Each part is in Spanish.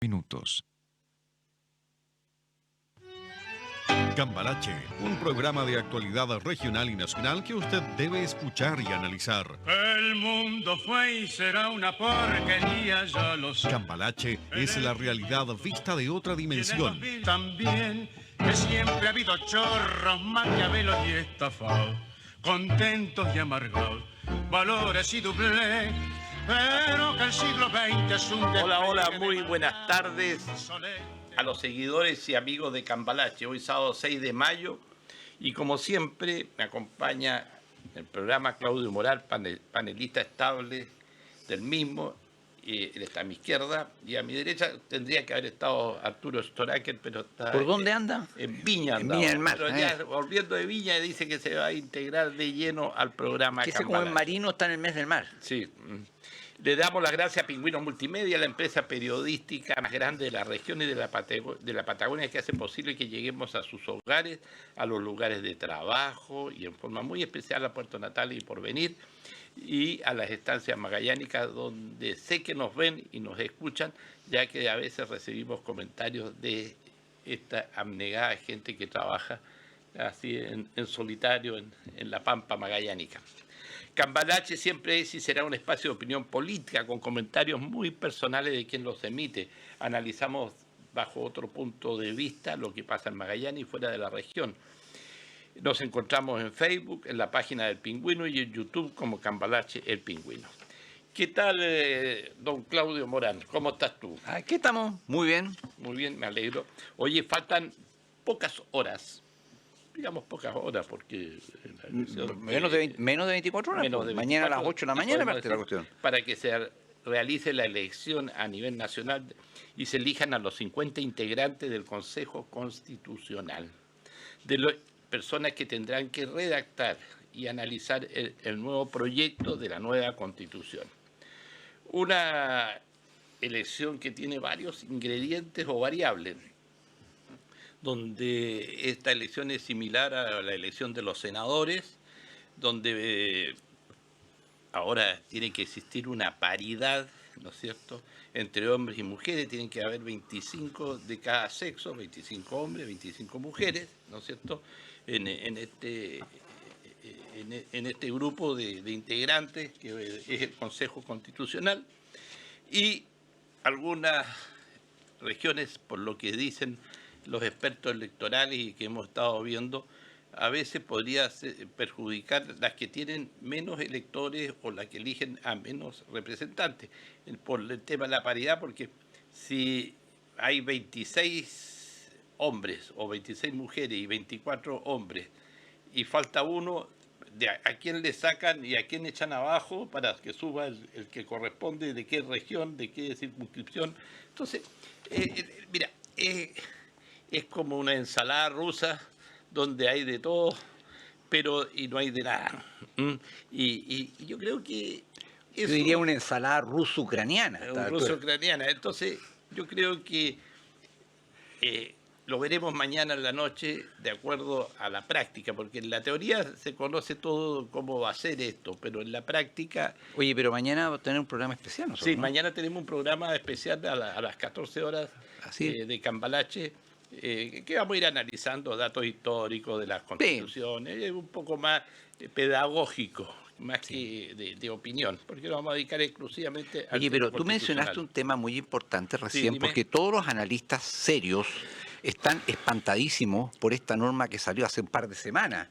Minutos. Cambalache, un programa de actualidad regional y nacional que usted debe escuchar y analizar. El mundo fue y será una porquería, ya lo sé. Cambalache es la realidad vista de otra dimensión. También que siempre ha habido chorros, maquiavelos y estafados, contentos y amargados, valores y doble, pero que el siglo XX es un... Hola, muy buenas tardes a los seguidores y amigos de Cambalache. Hoy sábado 6 de mayo y como siempre me acompaña el programa Claudio Moral, panelista estable del mismo. Él está a mi izquierda y a mi derecha tendría que haber estado Arturo Storaker, pero está... ¿Por dónde anda? En Viña En andaba. Viña del Mar. Pero ya volviendo de Viña dice que se va a integrar de lleno al programa Que ese Cambalache. como en Marino está en el mes del mar. Sí. Le damos las gracias a Pingüino Multimedia, la empresa periodística más grande de la región y de la Patagonia, que hace posible que lleguemos a sus hogares, a los lugares de trabajo y en forma muy especial a Puerto Natal y Porvenir y a las estancias magallánicas donde sé que nos ven y nos escuchan, ya que a veces recibimos comentarios de esta abnegada gente que trabaja así en solitario en la pampa magallánica. Cambalache siempre es y será un espacio de opinión política con comentarios muy personales de quien los emite. Analizamos bajo otro punto de vista lo que pasa en Magallanes y fuera de la región. Nos encontramos en Facebook, en la página del Pingüino y en YouTube como Cambalache el Pingüino. ¿Qué tal, don Claudio Morán? ¿Cómo estás tú? Aquí estamos, muy bien. Muy bien, me alegro. Oye, faltan pocas horas. Digamos pocas horas, porque... Menos de 24 horas. Menos de 24, mañana a las 8 de la mañana parte la decir, cuestión. para que se realice la elección a nivel nacional y se elijan a los 50 integrantes del Consejo Constitucional. Personas que tendrán que redactar y analizar el nuevo proyecto de la nueva Constitución. Una elección que tiene varios ingredientes o variables, donde esta elección es similar a la elección de los senadores, donde ahora tiene que existir una paridad, ¿no es cierto?, entre hombres y mujeres, tienen que haber 25 de cada sexo, 25 hombres, 25 mujeres, ¿no es cierto?, en este grupo de integrantes que es el Consejo Constitucional, y algunas regiones, por lo que dicen los expertos electorales y que hemos estado viendo, a veces podría perjudicar las que tienen menos electores o las que eligen a menos representantes, por el tema de la paridad, porque si hay 26 hombres o 26 mujeres y 24 hombres y falta uno, ¿a quién le sacan y a quién echan abajo para que suba el que corresponde, de qué región, de qué circunscripción? Entonces, mira, es como una ensalada rusa donde hay de todo, y no hay de nada. Y yo creo que... Yo diría una ensalada ruso-ucraniana. Ruso-ucraniana. Entonces, yo creo que lo veremos mañana en la noche de acuerdo a la práctica, porque en la teoría se conoce todo cómo va a ser esto, pero en la práctica... Oye, pero mañana va a tener un programa especial, nosotros, Sí, ¿no? Mañana tenemos un programa especial a las 14 horas de Cambalache, que vamos a ir analizando datos históricos de las constituciones, un poco más pedagógico, más que de opinión, porque lo vamos a dedicar exclusivamente al... Oye, pero tú mencionaste un tema muy importante recién, Sí, porque todos los analistas serios están espantadísimos por esta norma que salió hace un par de semanas,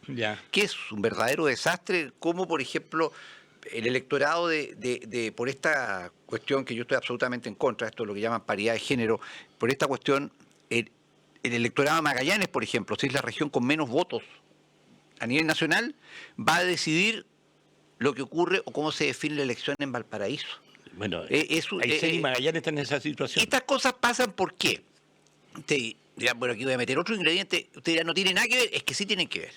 que es un verdadero desastre, como por ejemplo el electorado por esta cuestión que yo estoy absolutamente en contra, esto es lo que llaman paridad de género, por esta cuestión, el electorado de Magallanes, por ejemplo, si es la región con menos votos a nivel nacional, va a decidir lo que ocurre o cómo se define la elección en Valparaíso. Bueno, Aysén y Magallanes están en esa situación. Estas cosas pasan ¿por qué? Usted dirá, bueno, aquí voy a meter otro ingrediente, usted dirá, no tiene nada que ver, es que sí tienen que ver.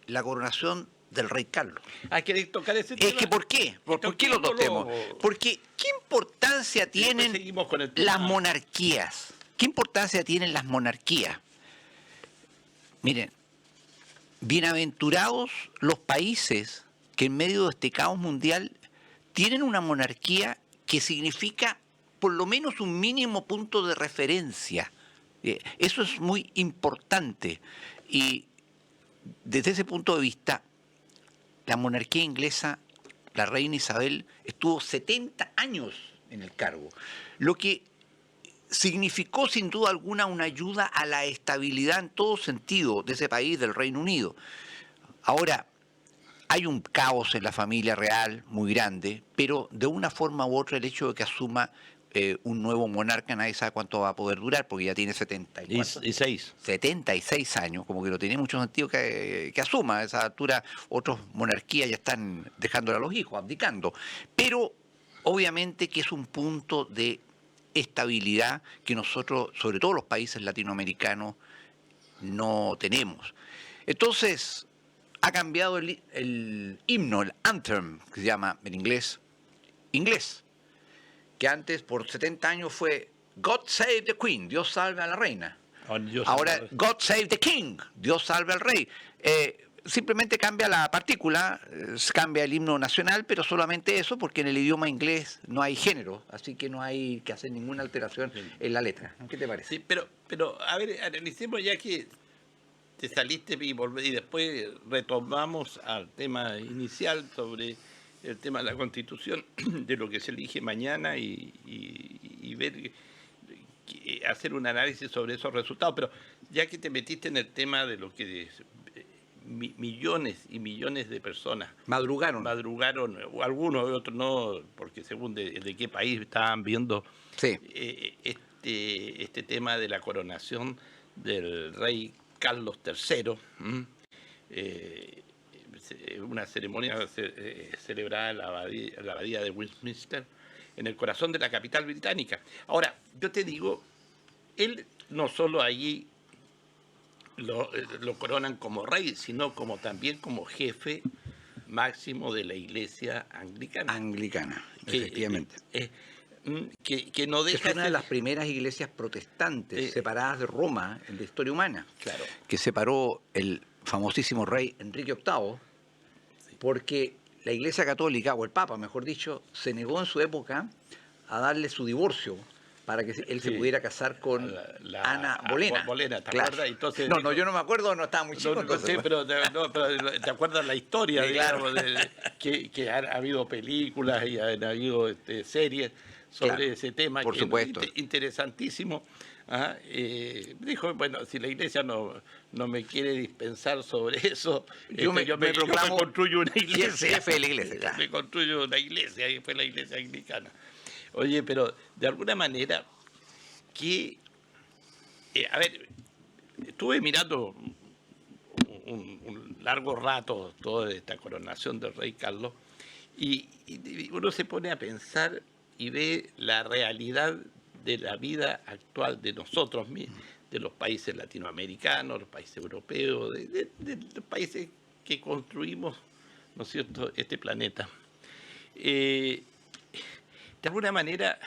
La coronación del rey Carlos. ¿Quiere tocar ese tema? Es que ¿por qué? ¿Por qué lo toquemos? Porque ¿qué importancia tienen las monarquías? ¿Qué importancia tienen las monarquías? Miren, bienaventurados los países que en medio de este caos mundial tienen una monarquía que significa por lo menos un mínimo punto de referencia. Eso es muy importante. Y desde ese punto de vista, la monarquía inglesa, la reina Isabel, estuvo 70 años en el cargo, lo que significó sin duda alguna una ayuda a la estabilidad en todo sentido de ese país, del Reino Unido. Ahora, hay un caos en la familia real muy grande, pero de una forma u otra el hecho de que asuma un nuevo monarca, nadie sabe cuánto va a poder durar, porque ya tiene 76 años, como que no tiene mucho sentido que asuma. A esa altura otras monarquías ya están dejándole a los hijos, abdicando. Pero obviamente que es un punto de estabilidad que nosotros, sobre todo los países latinoamericanos, no tenemos. Entonces, ha cambiado el himno, el anthem, que se llama en inglés, que antes por 70 años fue God Save the Queen, Dios salve a la reina. Ahora, God Save the King, Dios salve al rey. Simplemente cambia la partícula, cambia el himno nacional, pero solamente eso, porque en el idioma inglés no hay género, así que no hay que hacer ninguna alteración en la letra. ¿Qué te parece? Sí, pero a ver, analicemos ya que te saliste y después retomamos al tema inicial sobre el tema de la Constitución, de lo que se elige mañana y ver, hacer un análisis sobre esos resultados. Pero ya que te metiste en el tema de lo que millones y millones de personas madrugaron, o algunos, otros no, porque según de qué país estaban viendo este tema de la coronación del rey Carlos III, una ceremonia celebrada en la abadía de Westminster, en el corazón de la capital británica. Ahora, yo te digo, él no solo allí lo coronan como rey, sino como también como jefe máximo de la iglesia anglicana. Efectivamente. Que no deja es una de las primeras iglesias protestantes separadas de Roma en la historia humana. Claro. Que separó el famosísimo rey Enrique VIII, porque la Iglesia Católica, o el Papa, mejor dicho, se negó en su época a darle su divorcio para que él se pudiera casar con Ana Bolena. ¿Te acuerdas? Entonces, no, yo no me acuerdo, no estaba muy chico. Pero ¿te acuerdas la historia? Digamos, que ha habido películas y han habido series sobre ese tema. Por supuesto. Interesantísimo. Dijo, bueno, si la iglesia no me quiere dispensar sobre eso, yo me construyo una iglesia. Jefe de la iglesia, claro. Me construyo una iglesia, y fue la iglesia anglicana. Oye, pero de alguna manera que... a ver, estuve mirando un largo rato toda esta coronación del rey Carlos y uno se pone a pensar y ve la realidad de la vida actual de nosotros mismos, de los países latinoamericanos, los países europeos, de los países que construimos, ¿no es cierto?, este planeta. De alguna manera,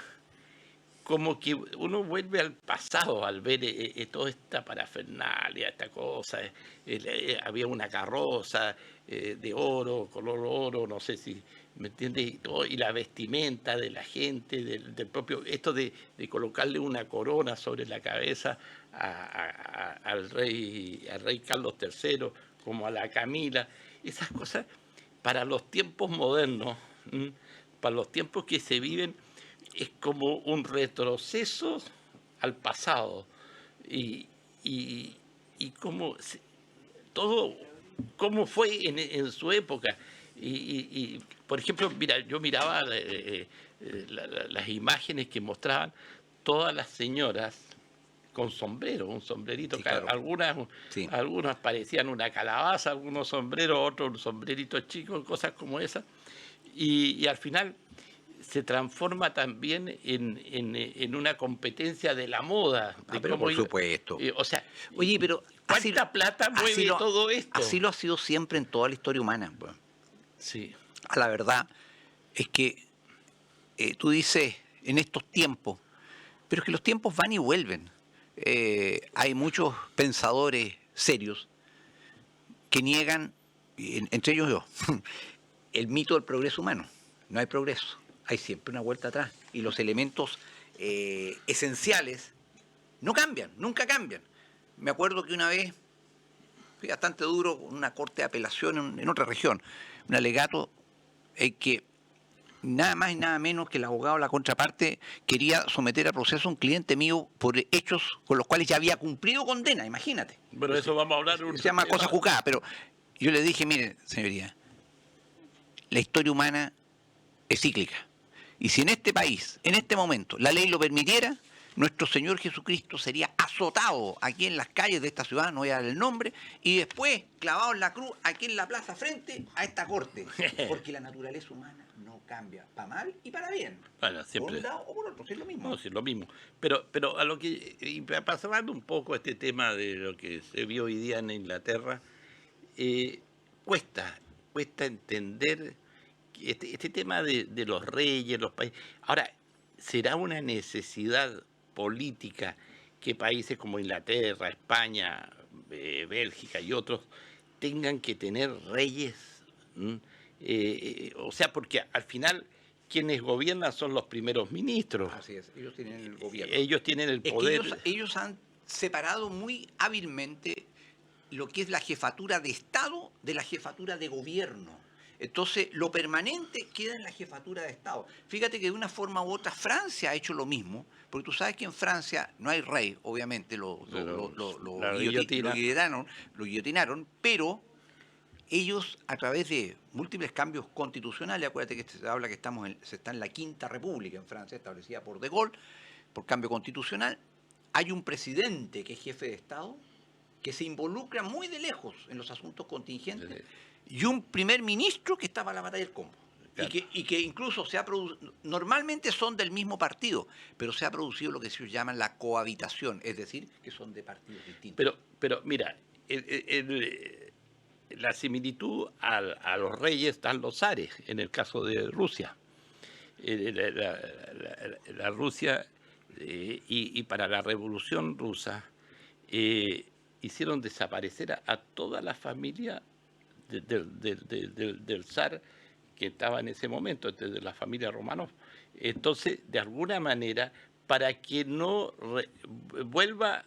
como que uno vuelve al pasado al ver toda esta parafernalia, esta cosa. Había una carroza de oro, color oro, no sé si me entiendes, y la vestimenta de la gente, del propio, esto de colocarle una corona sobre la cabeza al rey Carlos III, como a la Camila, esas cosas para los tiempos modernos, para los tiempos que se viven, es como un retroceso al pasado y cómo todo cómo fue en su época. Y por ejemplo, mira, yo miraba las imágenes que mostraban todas las señoras con sombrero, un sombrerito, sí, claro. Algunas parecían una calabaza, algunos sombreros, otros un sombrerito chico, cosas como esas, y al final se transforma también en una competencia de la moda. Pero por supuesto. O sea, oye, pero ¿cuánta plata mueve todo esto? Así lo ha sido siempre en toda la historia humana. Pues. Sí. La verdad es que tú dices en estos tiempos, pero es que los tiempos van y vuelven. Hay muchos pensadores serios que niegan, entre ellos yo, el mito del progreso humano. No hay progreso, hay siempre una vuelta atrás. Y los elementos esenciales no cambian, nunca cambian. Me acuerdo que una vez, fui bastante duro, con una corte de apelación en otra región, un alegato que nada más y nada menos que el abogado de la contraparte quería someter a proceso a un cliente mío por hechos con los cuales ya había cumplido condena, imagínate. Pero eso vamos a hablar. Se llama cosa juzgada, pero yo le dije, mire, señoría, la historia humana es cíclica. Y si en este país, en este momento, la ley lo permitiera, nuestro Señor Jesucristo sería azotado aquí en las calles de esta ciudad, no voy a dar el nombre, y después clavado en la cruz aquí en la plaza frente a esta corte. Porque la naturaleza humana no cambia, para mal y para bien. Bueno, siempre. Por un lado o por otro, sí es lo mismo. No, sí es lo mismo. Pero a lo que, y pasando un poco a este tema de lo que se vio hoy día en Inglaterra, cuesta entender este tema de los reyes, los países. Ahora, ¿será una necesidad política que países como Inglaterra, España, Bélgica y otros tengan que tener reyes? O sea, porque al final quienes gobiernan son los primeros ministros. Así es, ellos tienen el gobierno. Ellos tienen el poder. Es que ellos han separado muy hábilmente lo que es la jefatura de Estado de la jefatura de gobierno. Entonces, lo permanente queda en la jefatura de Estado. Fíjate que de una forma u otra Francia ha hecho lo mismo, porque tú sabes que en Francia no hay rey, obviamente lo guillotinaron, pero ellos a través de múltiples cambios constitucionales, acuérdate que se habla que se está en la Quinta República en Francia, establecida por De Gaulle, por cambio constitucional, hay un presidente que es jefe de Estado, que se involucra muy de lejos en los asuntos contingentes, y un primer ministro que está para la batalla del Combo. Claro. Y que incluso se ha producido, normalmente son del mismo partido, pero se ha producido lo que se llama la cohabitación, es decir, que son de partidos distintos. Pero mira, la similitud a los reyes están los zares, en el caso de Rusia. La Rusia, y para la Revolución Rusa, hicieron desaparecer a toda la familia del zar que estaba en ese momento, de la familia Romanov. Entonces, de alguna manera, para que no vuelva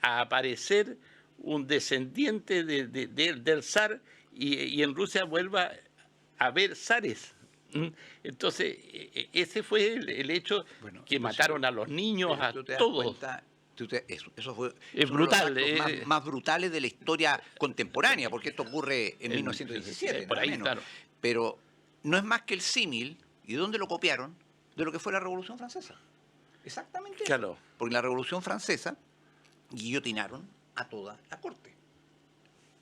a aparecer un descendiente del zar y en Rusia vuelva a haber zares. Entonces, ese fue el hecho, bueno, que mataron a los niños, a todos. Eso fue brutal, uno de los actos más brutales de la historia contemporánea, porque esto ocurre en 1917, por ahí, claro. Pero no es más que el símil, ¿y de dónde lo copiaron? De lo que fue la Revolución Francesa. Exactamente. Claro. Eso. Porque en la Revolución Francesa guillotinaron a toda la corte.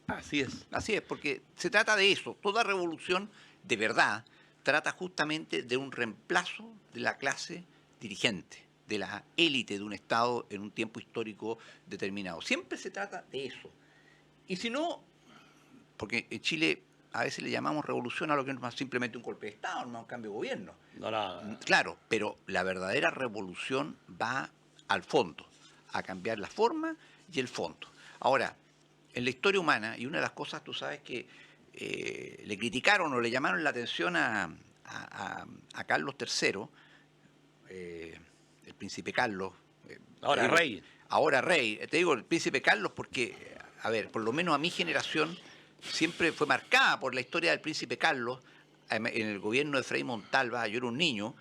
Así es. Así es, porque se trata de eso. Toda revolución de verdad trata justamente de un reemplazo de la clase dirigente, de la élite de un Estado en un tiempo histórico determinado. Siempre se trata de eso. Y si no, porque en Chile a veces le llamamos revolución a lo que no es más simplemente un golpe de Estado, no un cambio de gobierno. No. Claro, pero la verdadera revolución va al fondo, a cambiar la forma y el fondo. Ahora, en la historia humana, y una de las cosas, tú sabes que le criticaron o le llamaron la atención a Carlos III, el príncipe Carlos. Ahora rey. Ahora rey. Te digo el príncipe Carlos porque, a ver, por lo menos a mi generación siempre fue marcada por la historia del príncipe Carlos. En el gobierno de Frei Montalva, yo era un niño,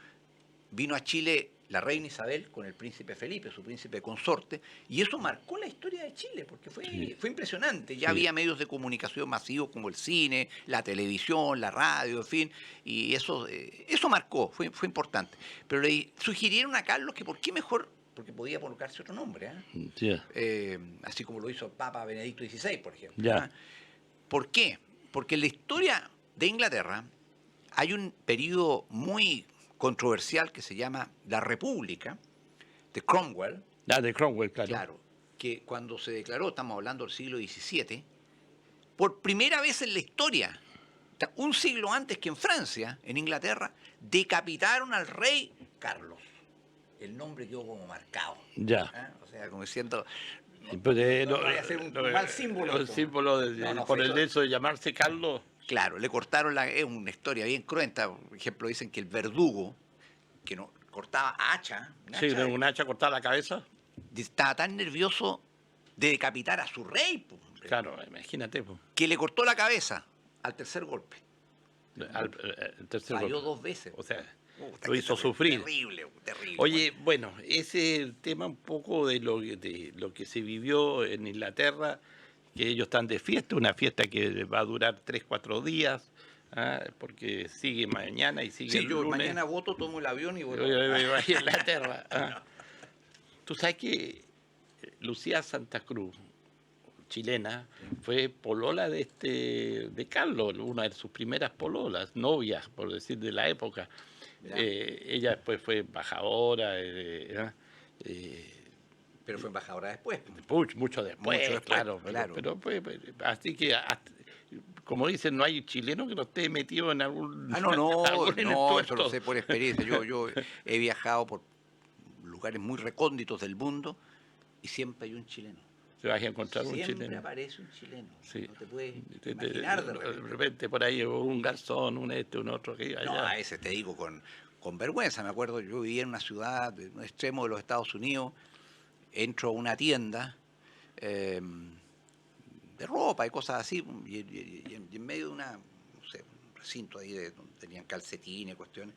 vino a Chile la reina Isabel con el príncipe Felipe, su príncipe consorte, y eso marcó la historia de Chile, porque fue impresionante. Ya había medios de comunicación masivos como el cine, la televisión, la radio, en fin, y eso marcó, fue importante. Pero le sugirieron a Carlos que por qué mejor, porque podía colocarse otro nombre, así como lo hizo el Papa Benedicto XVI, por ejemplo. ¿Por qué? Porque en la historia de Inglaterra hay un periodo muy controversial que se llama la República de Cromwell. De Cromwell, claro. Claro, que cuando se declaró, estamos hablando del siglo XVII, por primera vez en la historia, un siglo antes que en Francia, en Inglaterra, decapitaron al rey Carlos. El nombre quedó como marcado. O sea, como diciendo... no vaya a ser un mal símbolo. El símbolo por el hecho de llamarse Carlos... Claro, le cortaron es una historia bien cruenta. Por ejemplo, dicen que el verdugo, que no, cortaba hacha. Sí, un hacha cortaba la cabeza. Estaba tan nervioso de decapitar a su rey, po, claro, imagínate, po, que le cortó la cabeza al tercer golpe. El tercer Falló golpe. 2 veces. O sea, lo hizo sufrir. Terrible, terrible. Oye, bueno, ese es el tema un poco de lo que se vivió en Inglaterra, que ellos están de fiesta, una fiesta que va a durar 3-4 días, porque sigue mañana y sigue el yo lunes. mañana voto, tomo el avión y voy a Inglaterra. Tú sabes que Lucía Santa Cruz, chilena, fue polola de Carlos, una de sus primeras pololas, novias, por decir, de la época. Ella después fue embajadora. Pero fue embajadora después. Mucho después, claro. Pero así que, como dicen, no hay chileno que no esté metido en algún... No, eso lo sé por experiencia. Yo he viajado por lugares muy recónditos del mundo y siempre hay un chileno. Te vas a encontrar un chileno. Siempre aparece un chileno. Sí. No te puedes imaginar de repente por ahí un garzón, un otro que allá. No, a ese te digo con vergüenza. Me acuerdo, yo vivía en una ciudad, en un extremo de los Estados Unidos, entro a una tienda de ropa y cosas así, y en medio de un recinto ahí donde tenían calcetines, cuestiones,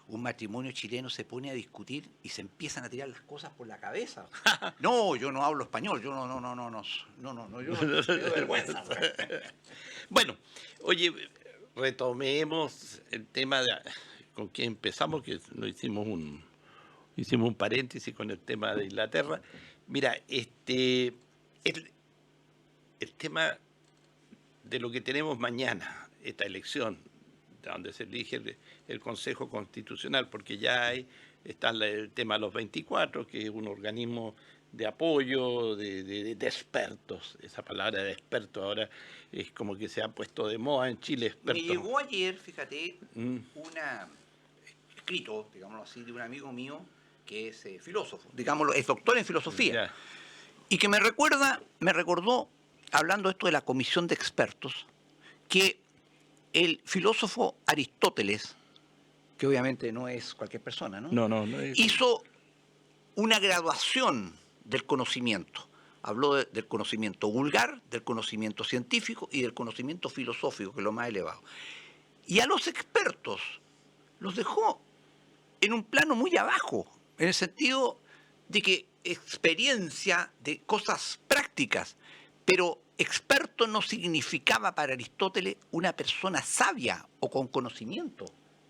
un matrimonio chileno se pone a discutir y se empiezan a tirar las cosas por la cabeza. No, yo no hablo español, yo no, yo me doy vergüenza. Bueno, oye, retomemos el tema con que empezamos, que lo hicimos un paréntesis con el tema de Inglaterra. Mira, el tema de lo que tenemos mañana, esta elección, donde se elige el Consejo Constitucional, porque ya está el tema de los 24, que es un organismo de apoyo, de expertos. Esa palabra de experto ahora es como que se ha puesto de moda en Chile. Experto. Me llegó ayer, fíjate, escrito, digámoslo así, de un amigo mío que es filósofo, digámoslo, es doctor en filosofía, Ya. Y que me recordó, hablando esto de la comisión de expertos, que el filósofo Aristóteles, que obviamente no es cualquier persona, ¿no? No es... Hizo una graduación del conocimiento. Habló del conocimiento vulgar, del conocimiento científico y del conocimiento filosófico, que es lo más elevado. Y a los expertos los dejó en un plano muy abajo, en el sentido de que experiencia de cosas prácticas, pero experto no significaba para Aristóteles una persona sabia o con conocimiento.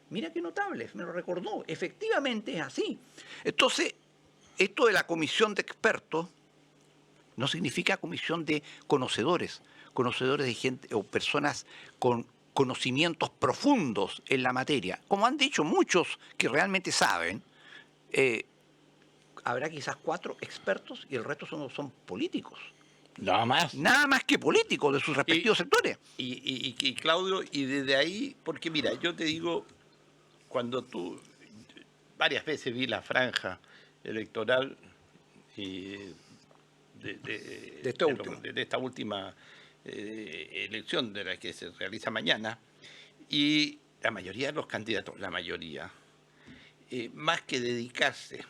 Mira qué notable, me lo recordó. Efectivamente es así. Entonces, esto de la comisión de expertos no significa comisión de conocedores de gente o personas con conocimientos profundos en la materia. Como han dicho muchos que realmente saben, habrá quizás 4 expertos y el resto son políticos. Nada más que políticos de sus respectivos sectores. Y Claudio, y desde ahí, porque mira, yo te digo, cuando varias veces vi la franja electoral de esta última elección de la que se realiza mañana, y la mayoría de los candidatos, más que dedicarse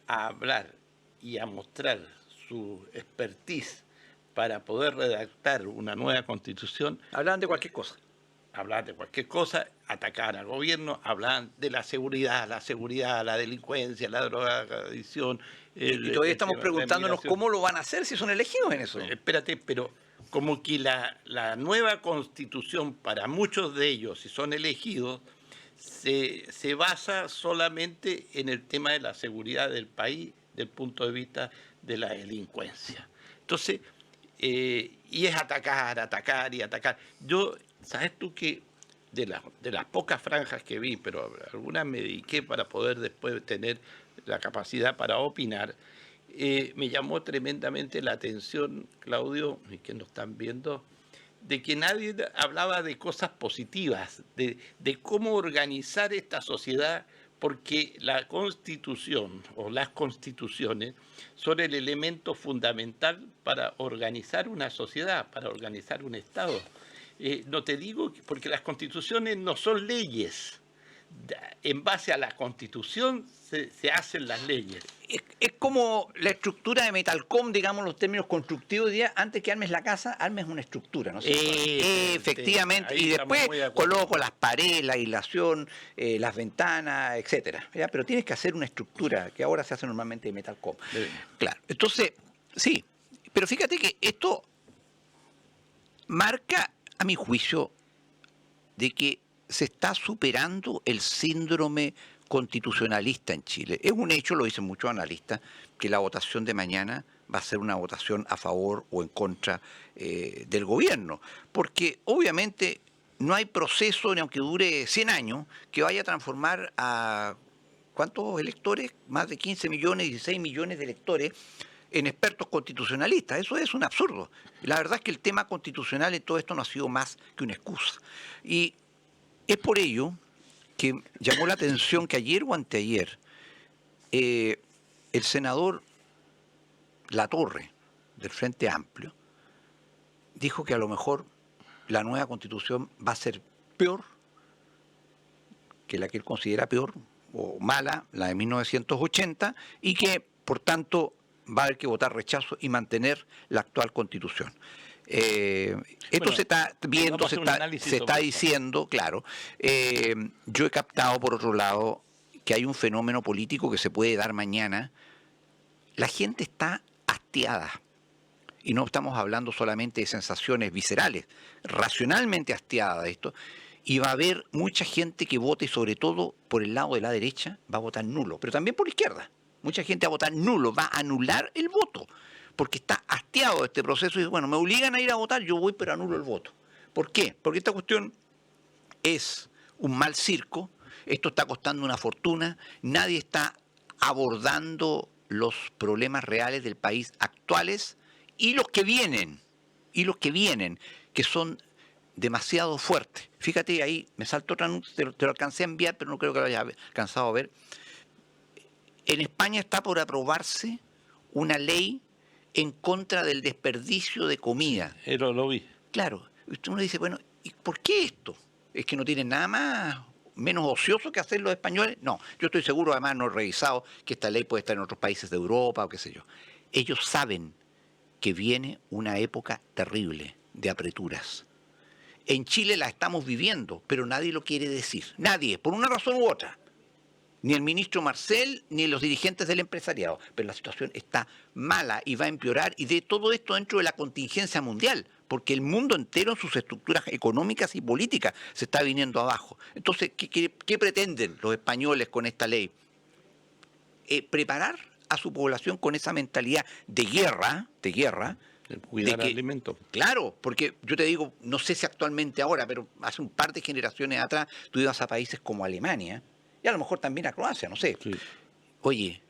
a hablar y a mostrar su expertise para poder redactar una nueva constitución, hablaban de cualquier cosa. Atacar al gobierno, hablaban de la seguridad, la delincuencia, la drogadicción. Y todavía estamos preguntándonos cómo lo van a hacer si son elegidos en eso. Espérate, pero como que la nueva constitución, para muchos de ellos, si son elegidos, se basa solamente en el tema de la seguridad del país, del punto de vista de la delincuencia. Entonces, y es atacar. ¿Sabes tú que de las pocas franjas que vi, pero algunas me dediqué para poder después tener la capacidad para opinar, me llamó tremendamente la atención, Claudio, y que nos están viendo, de que nadie hablaba de cosas positivas, de cómo organizar esta sociedad, porque la Constitución o las constituciones son el elemento fundamental para organizar una sociedad, para organizar un Estado. No te digo, porque las constituciones no son leyes. en base a la Constitución se hacen las leyes. Es como la estructura de Metalcom, digamos los términos constructivos. Antes que armes la casa, armes una estructura, ¿no? Efectivamente, y después coloco las paredes, la aislación, las ventanas, etcétera. ¿Ya? Pero tienes que hacer una estructura que ahora se hace normalmente de Metalcom. Claro. Entonces, sí, pero fíjate que esto marca, a mi juicio, de que se está superando el síndrome constitucionalista en Chile. Es un hecho, lo dicen muchos analistas, que la votación de mañana va a ser una votación a favor o en contra del gobierno, porque obviamente no hay proceso, ni aunque dure 100 años, que vaya a transformar a ¿cuántos electores? Más de 15 millones, 16 millones de electores en expertos constitucionalistas. Eso es un absurdo. La verdad es que el tema constitucional en todo esto no ha sido más que una excusa. Y es por ello que llamó la atención que ayer o anteayer el senador Latorre, del Frente Amplio, dijo que a lo mejor la nueva Constitución va a ser peor que la que él considera peor o mala, la de 1980, y que, por tanto, va a haber que votar rechazo y mantener la actual Constitución. Esto se está viendo, se está diciendo, claro. Yo he captado, por otro lado, que hay un fenómeno político que se puede dar mañana. La gente está hastiada. Y no estamos hablando solamente de sensaciones viscerales, racionalmente hastiada de esto. Y va a haber mucha gente que vote, sobre todo por el lado de la derecha, va a votar nulo, pero también por la izquierda. Mucha gente va a votar nulo, va a anular el voto, porque está hastiado de este proceso y dice, bueno, me obligan a ir a votar, yo voy pero anulo el voto. ¿Por qué? Porque esta cuestión es un mal circo, esto está costando una fortuna, nadie está abordando los problemas reales del país actuales y los que vienen, que son demasiado fuertes. Fíjate, ahí me saltó otra anuncio, te lo alcancé a enviar, pero no creo que lo haya alcanzado a ver. En España está por aprobarse una ley en contra del desperdicio de comida. Lo vi. Claro, uno dice, bueno, ¿y por qué esto? ¿Es que no tienen nada más, menos ocioso que hacer los españoles? No, yo estoy seguro, además no he revisado, que esta ley puede estar en otros países de Europa o qué sé yo. Ellos saben que viene una época terrible de apreturas. En Chile la estamos viviendo, pero nadie lo quiere decir. Nadie, por una razón u otra. Ni el ministro Marcel, ni los dirigentes del empresariado. Pero la situación está mala y va a empeorar. Y de todo esto dentro de la contingencia mundial. Porque el mundo entero en sus estructuras económicas y políticas se está viniendo abajo. Entonces, ¿qué pretenden los españoles con esta ley? Preparar a su población con esa mentalidad de guerra, cuidar el alimento. Claro, porque yo te digo, no sé si actualmente ahora, pero hace un par de generaciones atrás, tú ibas a países como Alemania, y a lo mejor también a Croacia, no sé. Sí. Oye,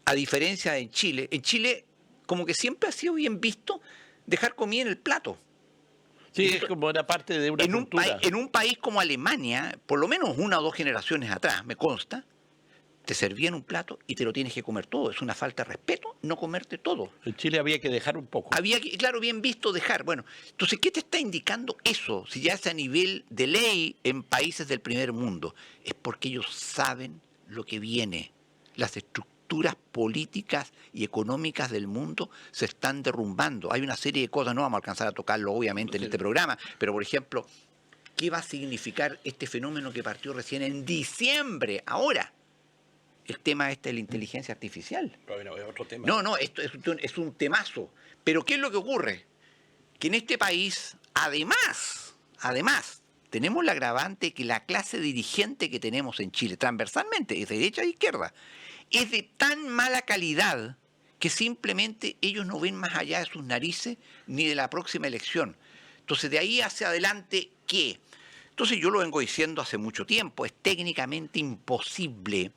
a diferencia de en Chile como que siempre ha sido bien visto dejar comida en el plato. Sí, es como una parte de una cultura. En un país como Alemania, por lo menos una o dos generaciones atrás, me consta, te servían un plato y te lo tienes que comer todo. Es una falta de respeto no comerte todo. En Chile había que dejar un poco. Había que, claro, bien visto dejar. Bueno, entonces, ¿qué te está indicando eso? Si ya es a nivel de ley en países del primer mundo. Es porque ellos saben lo que viene. Las estructuras políticas y económicas del mundo se están derrumbando. Hay una serie de cosas, no vamos a alcanzar a tocarlo obviamente en este programa, pero por ejemplo, ¿qué va a significar este fenómeno que partió recién en diciembre, ahora? El tema de la inteligencia artificial. Bueno, es otro tema. No, esto es un temazo. Pero ¿qué es lo que ocurre? Que en este país, además, tenemos la agravante que la clase dirigente que tenemos en Chile, transversalmente, es de derecha e izquierda, es de tan mala calidad que simplemente ellos no ven más allá de sus narices ni de la próxima elección. Entonces, de ahí hacia adelante, ¿qué? Entonces, yo lo vengo diciendo hace mucho tiempo, es técnicamente imposible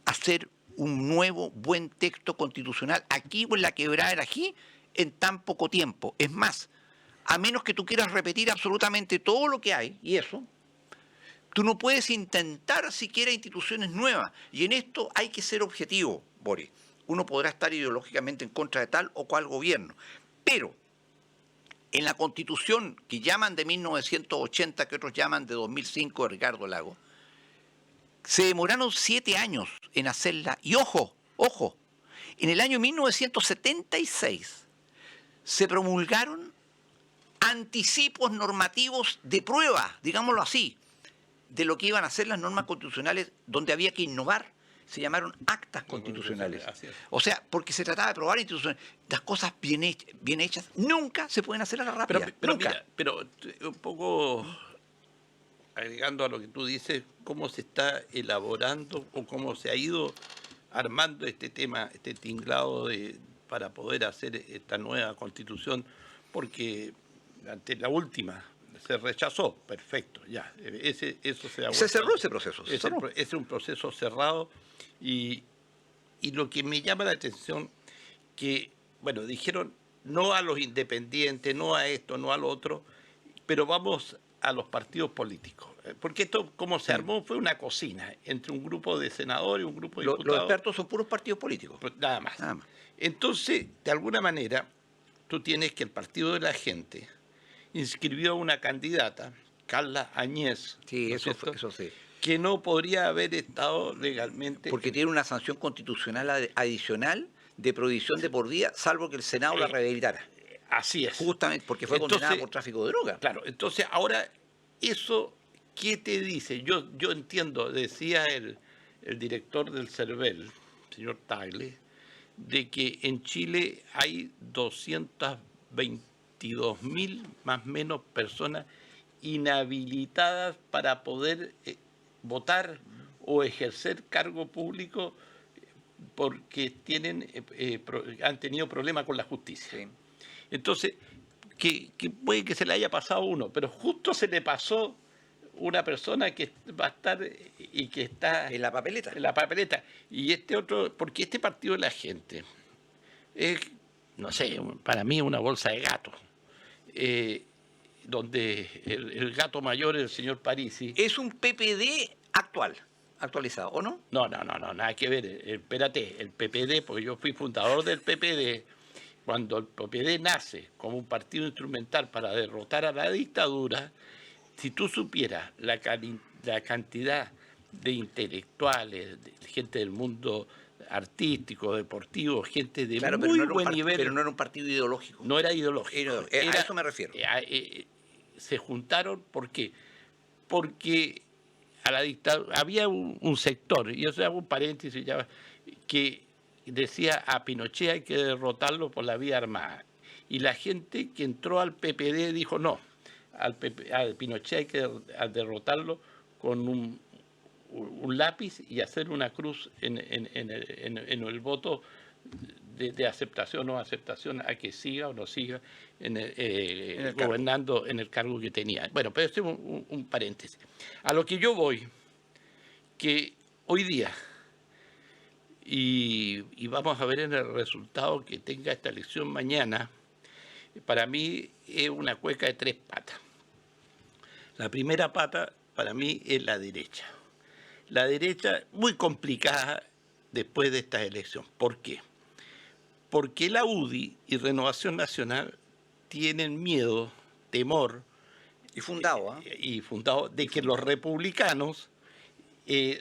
hacer un nuevo buen texto constitucional aquí o en la quebrada del Ají en tan poco tiempo. Es más, a menos que tú quieras repetir absolutamente todo lo que hay, y eso, tú no puedes intentar siquiera instituciones nuevas. Y en esto hay que ser objetivo, Boris. Uno podrá estar ideológicamente en contra de tal o cual gobierno, pero en la Constitución que llaman de 1980, que otros llaman de 2005 de Ricardo Lagos, Se demoraron 7 años en hacerla. Y ojo, en el año 1976 se promulgaron anticipos normativos de prueba, digámoslo así, de lo que iban a ser las normas constitucionales donde había que innovar. Se llamaron actas constitucionales. O sea, porque se trataba de aprobar instituciones. Las cosas bien hechas nunca se pueden hacer a la rápida. Pero mira, un poco agregando a lo que tú dices, cómo se está elaborando o cómo se ha ido armando este tema, este tinglado para poder hacer esta nueva constitución, porque ante la última se rechazó, perfecto, ya. Eso se cerró ese proceso. Es un proceso cerrado y lo que me llama la atención que, bueno, dijeron no a los independientes, no a esto, no a lo otro, pero vamos a los partidos políticos. Porque esto, como se armó, fue una cocina entre un grupo de senadores y un grupo de diputados. Los expertos son puros partidos políticos. Nada más. Entonces, de alguna manera, tú tienes que el Partido de la Gente inscribió a una candidata, Carla Añez, sí, ¿no eso sí, que no podría haber estado legalmente... Porque tiene una sanción constitucional adicional de prohibición de por vida, salvo que el Senado la rehabilitara. Así es. Justamente porque fue condenada por tráfico de droga. Claro, entonces ahora, ¿eso qué te dice? Yo entiendo, decía el director del CERVEL, señor Tagle, de que en Chile hay 222.000 más o menos personas inhabilitadas para poder votar o ejercer cargo público porque han tenido problemas con la justicia. Sí. Entonces, que puede que se le haya pasado uno, pero justo se le pasó una persona que va a estar y que está... En la papeleta. En la papeleta. Y este otro, porque este Partido de la Gente es, no sé, para mí una bolsa de gato. Donde el gato mayor es el señor Parisi. Es un PPD actualizado, ¿o no? No, nada que ver. Espérate, el PPD, porque yo fui fundador del PPD, cuando el PPD nace como un partido instrumental para derrotar a la dictadura, si tú supieras la cantidad de intelectuales, de gente del mundo artístico, deportivo, gente de muy buen nivel. Pero no era un partido ideológico. No era ideológico. A eso me refiero. Se juntaron, ¿por qué? Porque a la dictadura había un sector, y yo hago un paréntesis ya, que decía a Pinochet hay que derrotarlo por la vía armada. Y la gente que entró al PPD dijo no, al Pinochet hay que derrotarlo con un lápiz y hacer una cruz en el voto de aceptación o no aceptación a que siga o no siga gobernando en el cargo que tenía. Bueno, pero este es un paréntesis. A lo que yo voy, que hoy día, y vamos a ver en el resultado que tenga esta elección mañana, para mí es una cueca de 3 patas. La primera pata para mí es la derecha. La derecha muy complicada después de esta elección. ¿Por qué? Porque la UDI y Renovación Nacional tienen miedo, temor, y fundado de que los republicanos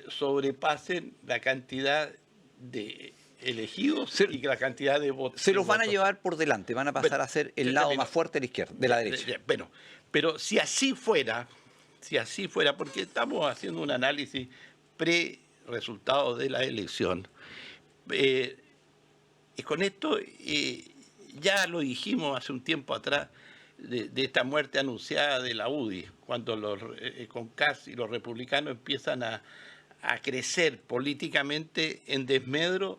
sobrepasen la cantidad de elegidos y la cantidad de votos. Se los van a llevar por delante, van a pasar a ser el lado más fuerte de la izquierda, de la derecha. Bueno, pero si así fuera, porque estamos haciendo un análisis pre-resultados de la elección, y con esto ya lo dijimos hace un tiempo atrás de esta muerte anunciada de la UDI, cuando con Kast y los republicanos empiezan a crecer políticamente en desmedro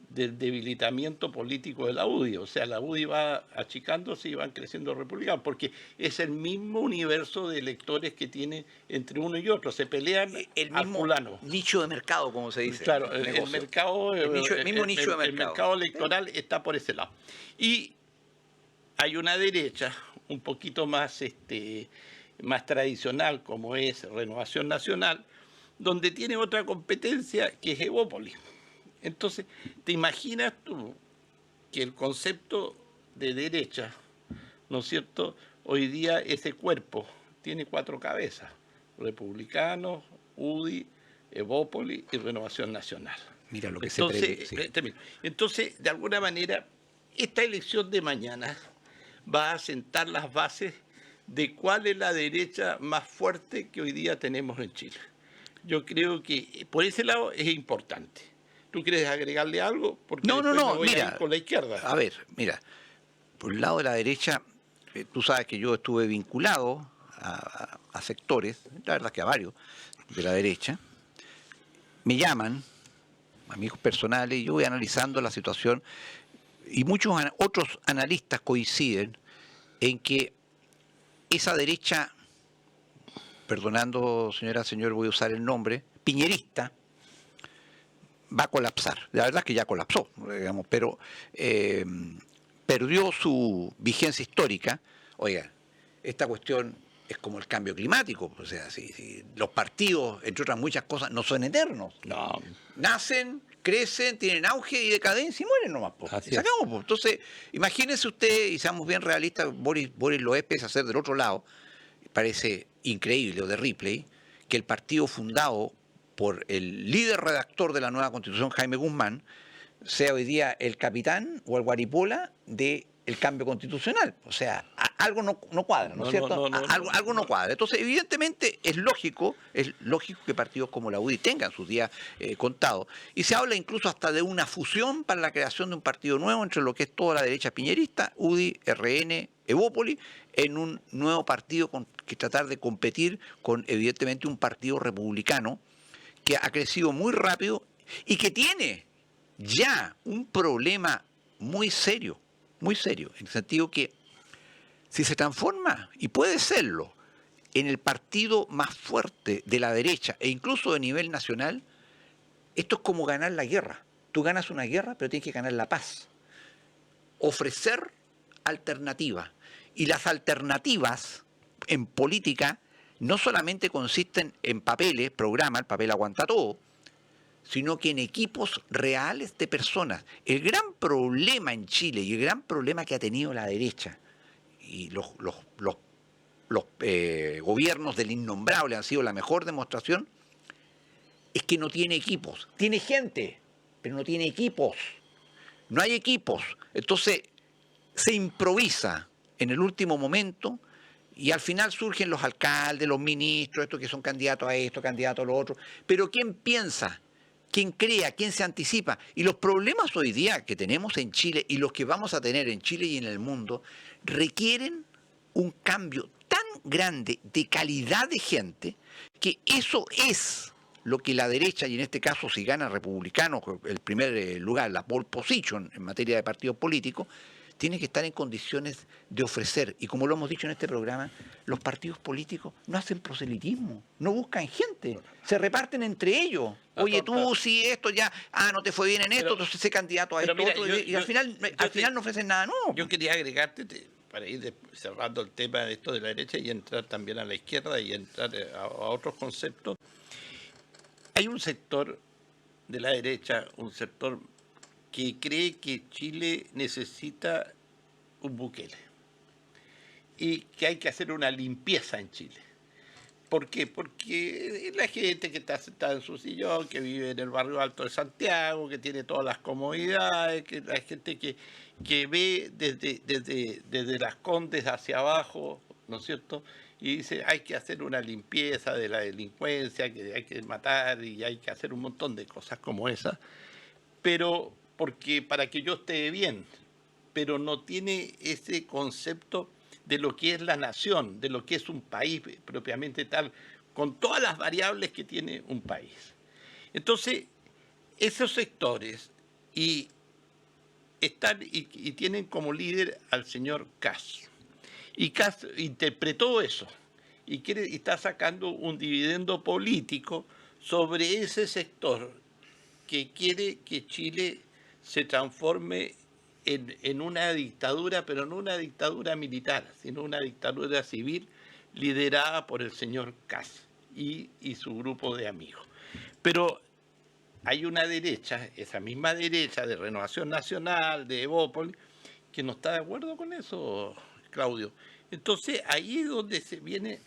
del debilitamiento político de la UDI. O sea, la UDI va achicándose y van creciendo los republicanos, porque es el mismo universo de electores que tiene entre uno y otro. Se pelean el mismo nicho de mercado, como se dice. Claro, el mismo nicho de mercado. El mercado electoral está por ese lado. Y hay una derecha un poquito más tradicional, como es Renovación Nacional, donde tiene otra competencia que es Evópolis. Entonces, ¿te imaginas tú que el concepto de derecha, ¿no es cierto?, hoy día ese cuerpo tiene 4 cabezas: republicanos, UDI, Evópolis y Renovación Nacional. Mira lo que Entonces, se prevé. Sí. Entonces, de alguna manera, esta elección de mañana va a sentar las bases de cuál es la derecha más fuerte que hoy día tenemos en Chile. Yo creo que por ese lado es importante. ¿Tú quieres agregarle algo? Porque No, voy a mira, ir con la izquierda. A ver, mira, por el lado de la derecha, tú sabes que yo estuve vinculado a sectores, la verdad que a varios, de la derecha. Me llaman, amigos personales, y yo voy analizando la situación, y muchos otros analistas coinciden en que esa derecha, perdonando señor, voy a usar el nombre, piñerista, va a colapsar. La verdad es que ya colapsó, digamos, pero perdió su vigencia histórica. Oiga, esta cuestión es como el cambio climático, o sea, si los partidos, entre otras muchas cosas, no son eternos. No. Nacen, crecen, tienen auge y decadencia y mueren nomás. Así y se acabó, po. Entonces, imagínense usted, y seamos bien realistas, Boris Loé pese a ser del otro lado, parece increíble, o de Ripley, que el partido fundado por el líder redactor de la nueva Constitución, Jaime Guzmán, sea hoy día el capitán o el guaripola del cambio constitucional. O sea, algo no cuadra, ¿no es cierto? Algo no cuadra. Entonces, evidentemente, es lógico que partidos como la UDI tengan sus días contados. Y se habla incluso hasta de una fusión para la creación de un partido nuevo entre lo que es toda la derecha piñerista, UDI, RN, Evópolis, en un nuevo partido que tratar de competir con, evidentemente, un partido republicano que ha crecido muy rápido y que tiene ya un problema muy serio, en el sentido que si se transforma, y puede serlo, en el partido más fuerte de la derecha e incluso de nivel nacional, esto es como ganar la guerra. Tú ganas una guerra, pero tienes que ganar la paz. Ofrecer alternativas. Y las alternativas en política no solamente consisten en papeles, programas, el papel aguanta todo, sino que en equipos reales de personas. El gran problema en Chile y el gran problema que ha tenido la derecha, y los gobiernos del innombrable han sido la mejor demostración, es que no tiene equipos. Tiene gente, pero no tiene equipos. No hay equipos. Entonces se improvisa en el último momento y al final surgen los alcaldes, los ministros, estos que son candidatos a esto, candidatos a lo otro. Pero ¿quién piensa? ¿Quién crea? ¿Quién se anticipa? Y los problemas hoy día que tenemos en Chile y los que vamos a tener en Chile y en el mundo requieren un cambio tan grande de calidad de gente que eso es lo que la derecha, y en este caso si gana republicano, el primer lugar, la pole position en materia de partidos políticos, tiene que estar en condiciones de ofrecer. Y como lo hemos dicho en este programa, los partidos políticos no hacen proselitismo, no buscan gente, se reparten entre ellos. Oye, tú, si esto ya, no te fue bien en esto, entonces sé candidato a esto, mira, otro, y al final no ofrecen nada nuevo. Yo quería agregarte, para ir cerrando el tema de esto de la derecha y entrar también a la izquierda y entrar a otros conceptos. Hay un sector de la derecha, un sector que cree que Chile necesita un Bukele y que hay que hacer una limpieza en Chile. ¿Por qué? Porque la gente que está sentada en su sillón, que vive en el barrio alto de Santiago, que tiene todas las comodidades, que la gente que ve desde Las Condes hacia abajo, ¿no es cierto? Y dice, hay que hacer una limpieza de la delincuencia, que hay que matar y hay que hacer un montón de cosas como esas. Pero porque para que yo esté bien, pero no tiene ese concepto de lo que es la nación, de lo que es un país propiamente tal, con todas las variables que tiene un país. Entonces, esos sectores están y tienen como líder al señor Kast. Y Kast interpretó eso y está sacando un dividendo político sobre ese sector que quiere que Chile se transforme en una dictadura, pero no una dictadura militar, sino una dictadura civil liderada por el señor Kast y su grupo de amigos. Pero hay una derecha, esa misma derecha de Renovación Nacional, de Evópolis, que no está de acuerdo con eso, Claudio. Entonces ahí es donde se viene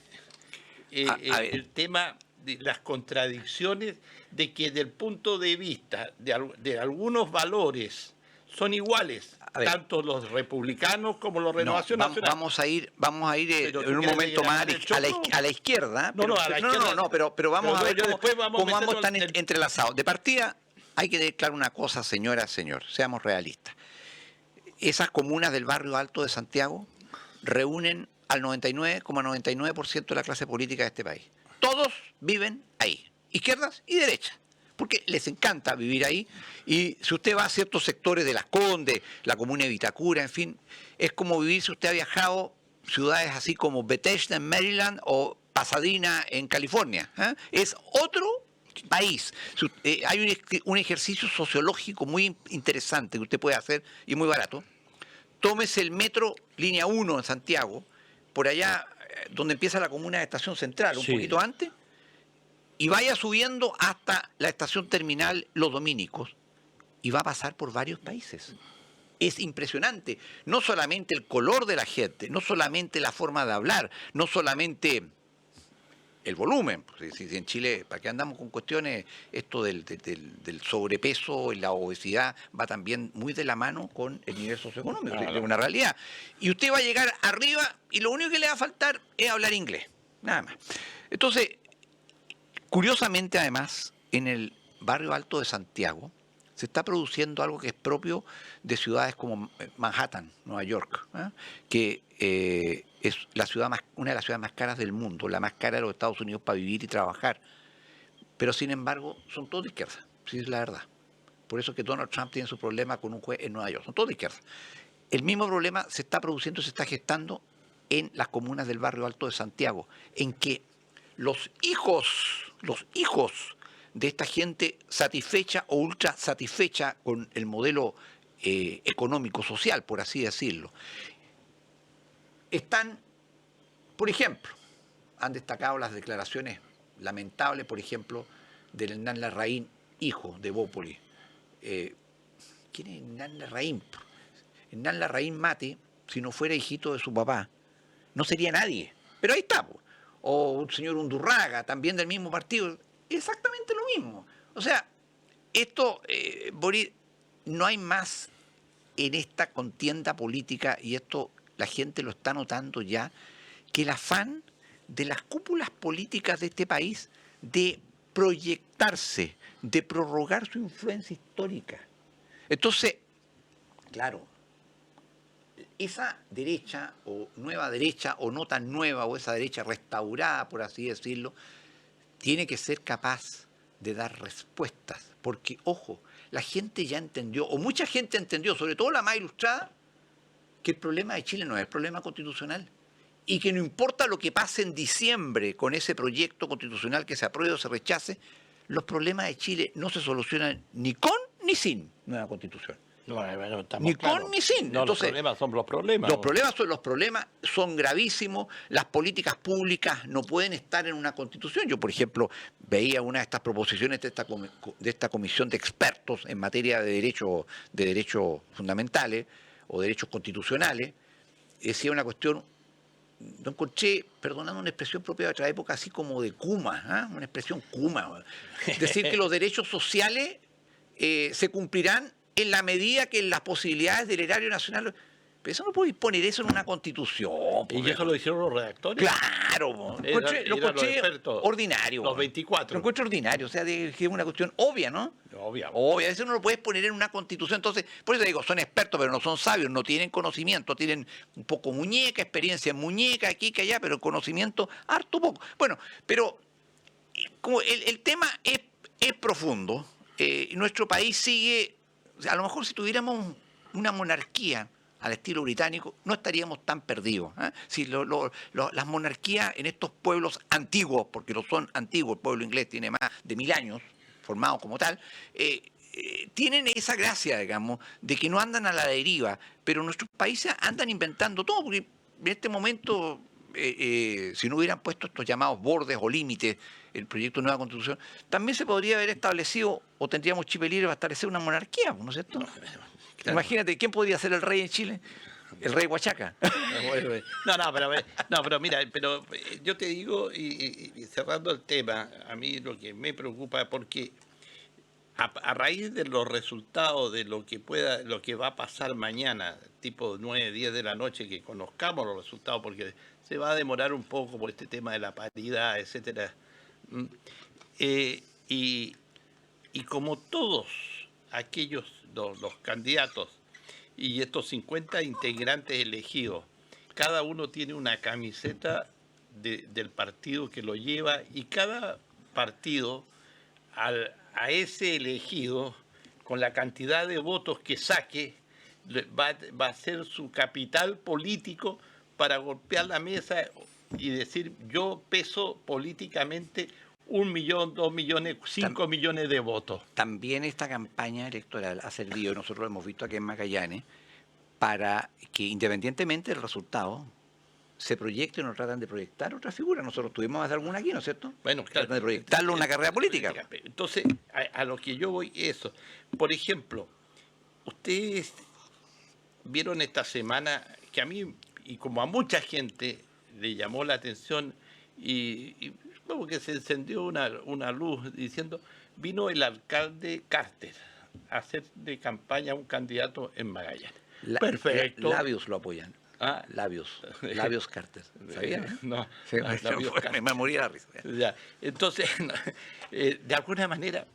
el tema las contradicciones de que del punto de vista de algunos valores son iguales, tanto los republicanos como los Renovación Nacional. Vamos a ir en un momento más a la izquierda. Pero vamos a ver cómo vamos tan entrelazados. De partida, hay que dejar claro una cosa, señor, seamos realistas. Esas comunas del barrio alto de Santiago reúnen al 99,99% de la clase política de este país. Todos viven ahí, izquierdas y derechas, porque les encanta vivir ahí. Y si usted va a ciertos sectores de Las Condes, la comuna de Vitacura, en fin, es como vivir si usted ha viajado ciudades así como Bethesda en Maryland o Pasadena en California. Es otro país. Hay un ejercicio sociológico muy interesante que usted puede hacer y muy barato. Tómese el metro línea 1 en Santiago, por allá donde empieza la comuna de Estación Central, un poquito antes, y vaya subiendo hasta la estación terminal Los Dominicos, y va a pasar por varios países. Es impresionante, no solamente el color de la gente, no solamente la forma de hablar, no solamente el volumen. Si en Chile, ¿para qué andamos con cuestiones? Esto del sobrepeso y la obesidad va también muy de la mano con el nivel socioeconómico, claro. Es una realidad. Y usted va a llegar arriba y lo único que le va a faltar es hablar inglés, nada más. Entonces, curiosamente además, en el barrio alto de Santiago se está produciendo algo que es propio de ciudades como Manhattan, Nueva York, que es una de las ciudades más caras del mundo, la más cara de los Estados Unidos para vivir y trabajar. Pero sin embargo, son todos de izquierda, sí es la verdad. Por eso es que Donald Trump tiene su problema con un juez en Nueva York, son todos de izquierda. El mismo problema se está produciendo, se está gestando en las comunas del barrio alto de Santiago, en que los hijos de esta gente satisfecha o ultra satisfecha con el modelo económico-social, por así decirlo, están, por ejemplo, han destacado las declaraciones lamentables, por ejemplo, del Hernán Larraín, hijo de Bópoli. ¿Quién es Hernán Larraín? Hernán Larraín Mate, si no fuera hijito de su papá, no sería nadie. Pero ahí está. O un señor Undurraga, también del mismo partido. Exactamente lo mismo. O sea, esto, Boris, no hay más en esta contienda política, y esto la gente lo está notando ya, que el afán de las cúpulas políticas de este país de proyectarse, de prorrogar su influencia histórica. Entonces, claro, esa derecha o nueva derecha o no tan nueva, o esa derecha restaurada, por así decirlo, tiene que ser capaz de dar respuestas, porque, ojo, la gente ya entendió, o mucha gente entendió, sobre todo la más ilustrada, que el problema de Chile no es el problema constitucional, y que no importa lo que pase en diciembre con ese proyecto constitucional que se apruebe o se rechace, los problemas de Chile no se solucionan ni con ni sin nueva constitución. Ni con ni sin. No, entonces, los problemas son los problemas. Los problemas son gravísimos. Las políticas públicas no pueden estar en una constitución. Yo, por ejemplo, veía una de estas proposiciones de esta comisión de expertos en materia de derechos fundamentales o derechos constitucionales. Decía una cuestión, no encontré, perdonando una expresión propia de otra época, así como de Kuma, una expresión Kuma. Decir que los derechos sociales se cumplirán en la medida que las posibilidades del erario nacional... Pero eso no puede poner eso en una constitución. ¿Y eso lo hicieron los redactores? Claro. Lo encontré ordinario. Los 24. Lo encuentro ordinario. O sea, es una cuestión obvia, ¿no? Obvia. Eso no lo puedes poner en una constitución. Entonces, por eso digo, son expertos, pero no son sabios, no tienen conocimiento, tienen un poco muñeca, experiencia en muñeca, aquí que allá, pero conocimiento harto poco. Bueno, pero como el tema es profundo. Nuestro país sigue... A lo mejor si tuviéramos una monarquía al estilo británico, no estaríamos tan perdidos. Si las monarquías en estos pueblos antiguos, porque lo son antiguos, el pueblo inglés tiene más de 1000 años, formado como tal, tienen esa gracia, digamos, de que no andan a la deriva, pero nuestros países andan inventando todo, porque en este momento, si no hubieran puesto estos llamados bordes o límites, el proyecto de nueva constitución, también se podría haber establecido, o tendríamos chip libre para establecer una monarquía, ¿no es cierto? Claro. Imagínate, ¿quién podría ser el rey en Chile? El rey Huachaca. No, pero mira, yo te digo, y cerrando el tema, a mí lo que me preocupa, porque a raíz de los resultados de lo que va a pasar mañana, tipo 9, 10 de la noche, que conozcamos los resultados, porque se va a demorar un poco por este tema de la paridad, etcétera. Y como todos aquellos, los candidatos y estos 50 integrantes elegidos, cada uno tiene una camiseta del partido que lo lleva, y cada partido a ese elegido, con la cantidad de votos que saque, va a ser su capital político para golpear la mesa y decir: yo peso políticamente 1 millón, 2 millones, 5 millones de votos. También esta campaña electoral ha servido, nosotros lo hemos visto aquí en Magallanes, para que independientemente del resultado se proyecten o tratan de proyectar otra figura. Nosotros tuvimos más de alguna aquí, ¿no es cierto? Bueno, claro. Tratan de proyectarlo en una carrera política. Entonces, a lo que yo voy es eso. Por ejemplo, ustedes vieron esta semana que a mí, y como a mucha gente, le llamó la atención y como que se encendió una luz diciendo: vino el alcalde Carter a hacer de campaña a un candidato en Magallanes. Perfecto. Labios lo apoyan. Labios Carter. ¿Sabían? No. Sí, me moría la risa. Ya. Entonces, de alguna manera,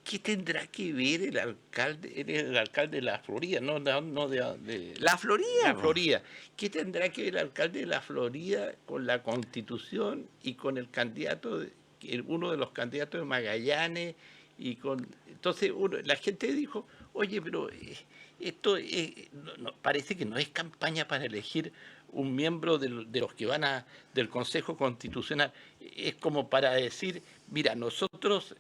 ¿qué tendrá que ver el alcalde? Él es el alcalde de la Florida, no de La Florida. La Florida. ¿Qué tendrá que ver el alcalde de la Florida con la Constitución y con el candidato, uno de los candidatos de Magallanes? Entonces la gente dijo: oye, pero esto parece que no es campaña para elegir un miembro de los que van del Consejo Constitucional. Es como para decir: mira, nosotros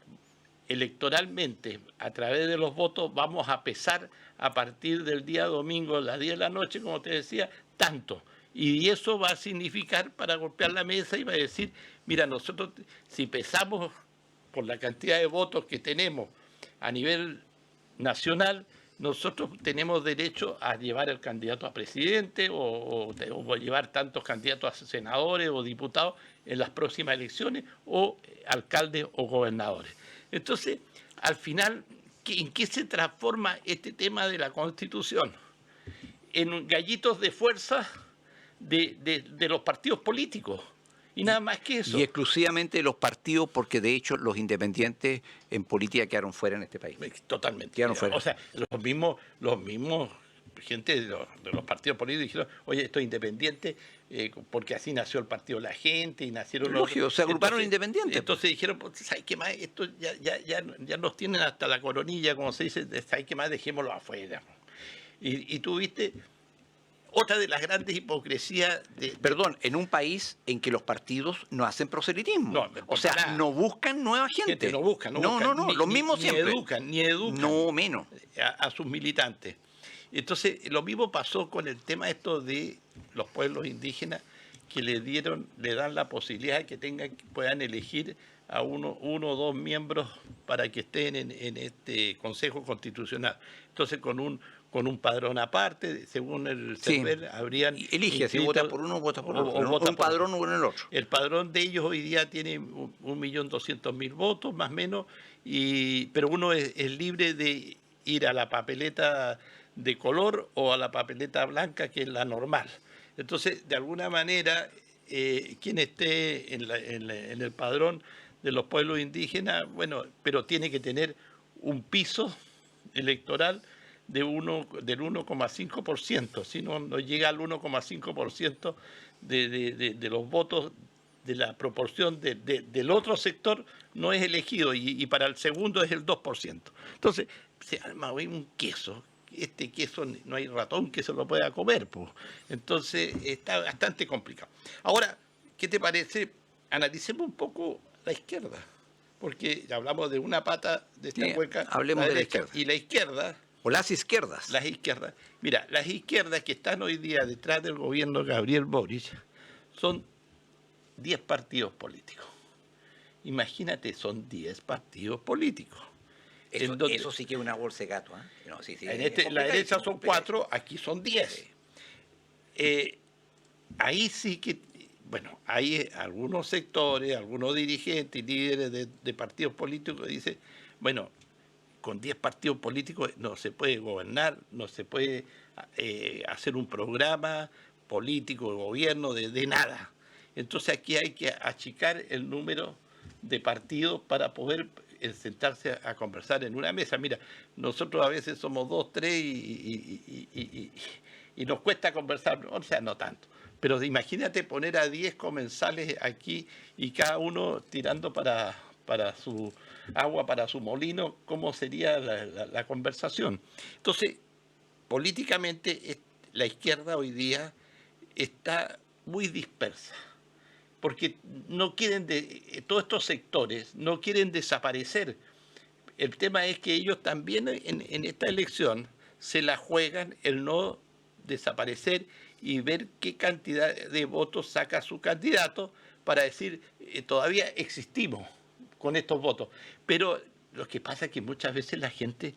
electoralmente, a través de los votos, vamos a pesar a partir del día domingo a las 10 de la noche, como te decía, tanto. Y eso va a significar, para golpear la mesa, y va a decir: mira, nosotros, si pesamos por la cantidad de votos que tenemos a nivel nacional, nosotros tenemos derecho a llevar el candidato a presidente o llevar tantos candidatos a senadores o diputados en las próximas elecciones, o alcaldes o gobernadores. Entonces, al final, ¿en qué se transforma este tema de la Constitución? En gallitos de fuerza de los partidos políticos. Y nada más que eso. Y exclusivamente los partidos, porque de hecho los independientes en política quedaron fuera en este país. Totalmente. Quedaron fuera. O sea, los mismos gente de los partidos políticos dijeron: oye, esto es independiente, porque así nació el partido La Gente y nacieron Lógico, se agruparon independientes. Entonces dijeron: pues, ¿sabes qué más? Esto ya nos tienen hasta la coronilla, como se dice, ¿sabes qué más? Dejémoslo afuera. Y tú viste otra de las grandes hipocresías Perdón, en un país en que los partidos no hacen proselitismo. No, o sea, no buscan nueva gente. No buscan. Los mismos siempre. Ni educan. No menos. A sus militantes. Entonces, lo mismo pasó con el tema esto de los pueblos indígenas, que le dan la posibilidad de que puedan elegir a uno o dos miembros para que estén en este Consejo Constitucional. Entonces, con un padrón aparte, según el CERVEL, habrían... Elige, si vota por uno, vota por otro. O vota un padrón o en el otro. El padrón de ellos hoy día tiene 1.200.000 votos, más o menos, pero uno es libre de ir a la papeleta de color o a la papeleta blanca, que es la normal. Entonces, de alguna manera, quien esté en el padrón de los pueblos indígenas, bueno, pero tiene que tener un piso electoral del 1,5%, si no llega al 1,5% de los votos, de la proporción del otro sector, no es elegido, y para el segundo es el 2%. Entonces, se arma hoy un queso. Este queso, no hay ratón que se lo pueda comer, pues. Entonces está bastante complicado. Ahora, ¿qué te parece? Analicemos un poco la izquierda, porque hablamos de una pata de esta cueca, hablemos de la izquierda. Y la izquierda... O las izquierdas. Las izquierdas. Mira, las izquierdas que están hoy día detrás del gobierno de Gabriel Boric son 10 partidos políticos. Imagínate, son 10 partidos políticos. Eso sí que es una bolsa de gato. ¿Eh? No, sí, la derecha son 4, aquí son 10. ahí sí que, bueno, hay algunos sectores, algunos dirigentes y líderes de partidos políticos que dicen, bueno, con 10 partidos políticos no se puede gobernar, no se puede hacer un programa político de gobierno de nada. Entonces aquí hay que achicar el número de partidos para poder sentarse a conversar en una mesa. Mira, nosotros a veces somos 2, 3 y nos cuesta conversar, o sea, no tanto. Pero imagínate poner a 10 comensales aquí y cada uno tirando para su agua, para su molino, ¿cómo sería la conversación? Entonces, políticamente, la izquierda hoy día está muy dispersa, porque no quieren, todos estos sectores no quieren desaparecer. El tema es que ellos también en esta elección se la juegan el no desaparecer y ver qué cantidad de votos saca su candidato para decir, todavía existimos con estos votos. Pero lo que pasa es que muchas veces la gente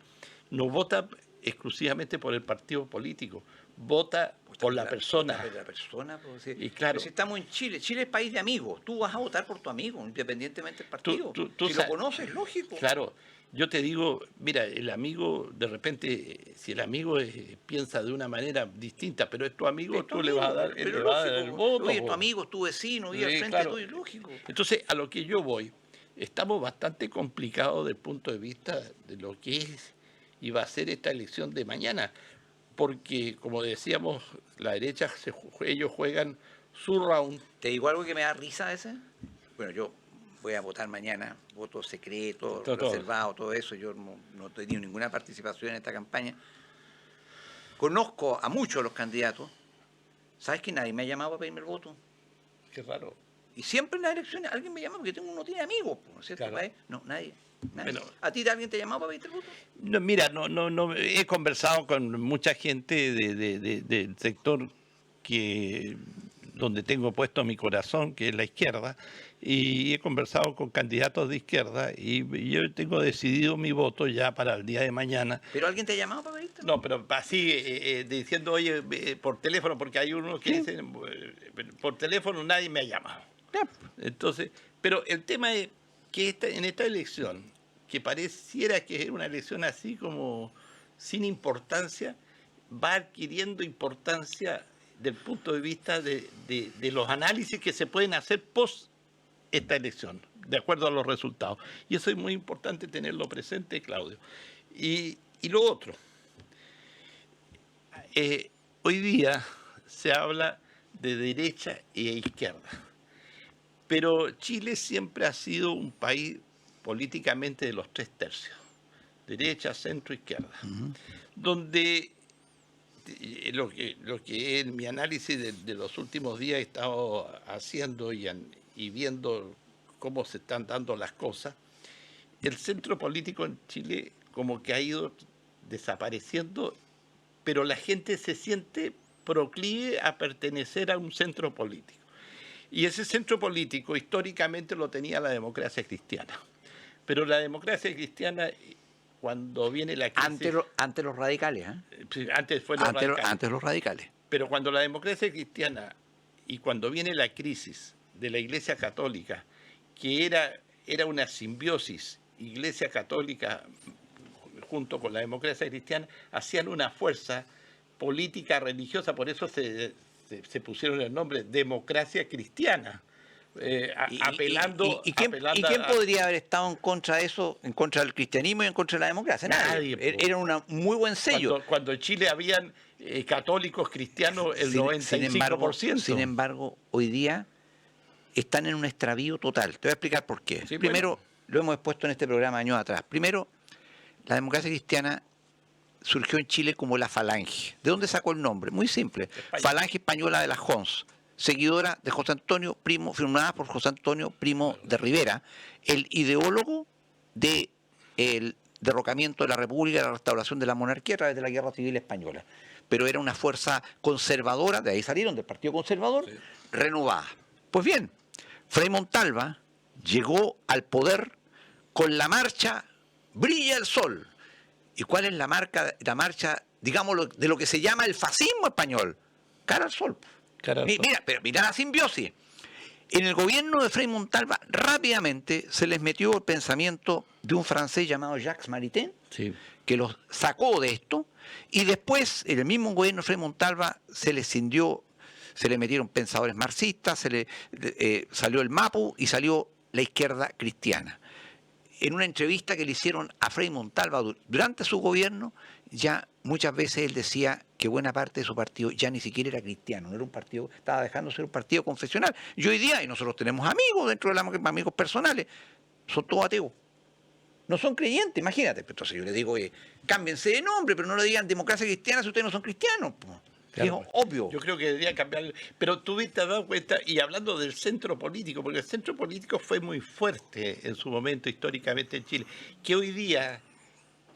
no vota exclusivamente por el partido político, vota por la persona. Por la persona, pues, sí. Y claro, si estamos en Chile, Chile es país de amigos, tú vas a votar por tu amigo, independientemente del partido. Si lo conoces, lógico. Claro, yo te digo, mira, el amigo, de repente, si el amigo piensa de una manera distinta, pero es tu amigo, tú le vas a dar, le vas a dar el voto. Oye, tu amigo, es tu vecino, vive al frente tuyo, lógico. Entonces, a lo que yo voy, estamos bastante complicados desde el punto de vista de lo que es y va a ser esta elección de mañana, porque, como decíamos, la derecha, ellos juegan su round. ¿Te digo algo que me da risa ese? Bueno, yo voy a votar mañana, voto secreto, reservado, todo eso. Yo no he tenido ninguna participación en esta campaña. Conozco a muchos de los candidatos. ¿Sabes que nadie me ha llamado para pedirme el voto? Qué raro. Y siempre en las elecciones alguien me llama porque uno tiene amigos, ¿no es cierto? Claro. No, nadie. Bueno, ¿a ti alguien te ha llamado para pedirte el voto? No, mira, no he conversado con mucha gente del sector donde tengo puesto mi corazón, que es la izquierda, y he conversado con candidatos de izquierda y yo tengo decidido mi voto ya para el día de mañana. ¿Pero alguien te ha llamado para pedirte? No, pero así diciendo, oye, por teléfono, porque hay unos que dicen, por teléfono nadie me ha llamado. Entonces, pero el tema es que en esta elección, que pareciera que es una elección así como sin importancia, va adquiriendo importancia del punto de vista de los análisis que se pueden hacer post esta elección, de acuerdo a los resultados. Y eso es muy importante tenerlo presente, Claudio. Y lo otro, hoy día se habla de derecha e izquierda, pero Chile siempre ha sido un país políticamente de los 3 tercios, derecha, centro, izquierda, donde lo que en mi análisis de los últimos días he estado haciendo y viendo cómo se están dando las cosas, el centro político en Chile como que ha ido desapareciendo, pero la gente se siente proclive a pertenecer a un centro político. Y ese centro político históricamente lo tenía la democracia cristiana. Pero la democracia cristiana, cuando viene la crisis... Ante los radicales, ¿eh? Antes fue los radicales. Antes los radicales. Pero cuando la democracia cristiana y cuando viene la crisis de la Iglesia Católica, que era una simbiosis, Iglesia Católica junto con la democracia cristiana, hacían una fuerza política religiosa, por eso se pusieron el nombre democracia cristiana. ¿Y quién podría haber estado en contra de eso, en contra del cristianismo y en contra de la democracia? Nadie. Era un muy buen sello. Cuando en Chile habían católicos cristianos el 95%. Sin embargo, hoy día están en un extravío total. Te voy a explicar por qué. Sí, Primero, lo hemos expuesto en este programa años atrás. Primero, la democracia cristiana surgió en Chile como la Falange. ¿De dónde sacó el nombre? Muy simple. Falange Española de la Jons, seguidora de José Antonio Primo, firmada por José Antonio Primo de Rivera, el ideólogo del derrocamiento de la República y la restauración de la monarquía a través de la Guerra Civil Española. Pero era una fuerza conservadora, de ahí salieron, del Partido Conservador, renovada. Pues bien, Frei Montalva llegó al poder con la marcha Brilla el Sol. ¿Y cuál es la marcha, digamos, de lo que se llama el fascismo español? cara al sol. Cara al sol. Mira, pero mira la simbiosis. En el gobierno de Frei Montalva rápidamente se les metió el pensamiento de un francés llamado Jacques Maritain, Sí. que los sacó de esto, y después en el mismo gobierno de Frei Montalva se les cindió, se le metieron pensadores marxistas, salió el MAPU y salió la izquierda cristiana. En una entrevista que le hicieron a Frei Montalva durante su gobierno, ya muchas veces él decía que buena parte de su partido ya ni siquiera era cristiano, no era un partido, estaba dejando de ser un partido confesional. Y hoy día, y nosotros tenemos amigos dentro de los amigos personales, son todos ateos. No son creyentes, imagínate. Entonces yo les digo, cámbiense de nombre, pero no le digan democracia cristiana si ustedes no son cristianos. Claro, es obvio. Yo creo que debería cambiar. Pero tú te has dado cuenta, y hablando del centro político, porque el centro político fue muy fuerte en su momento históricamente en Chile, que hoy día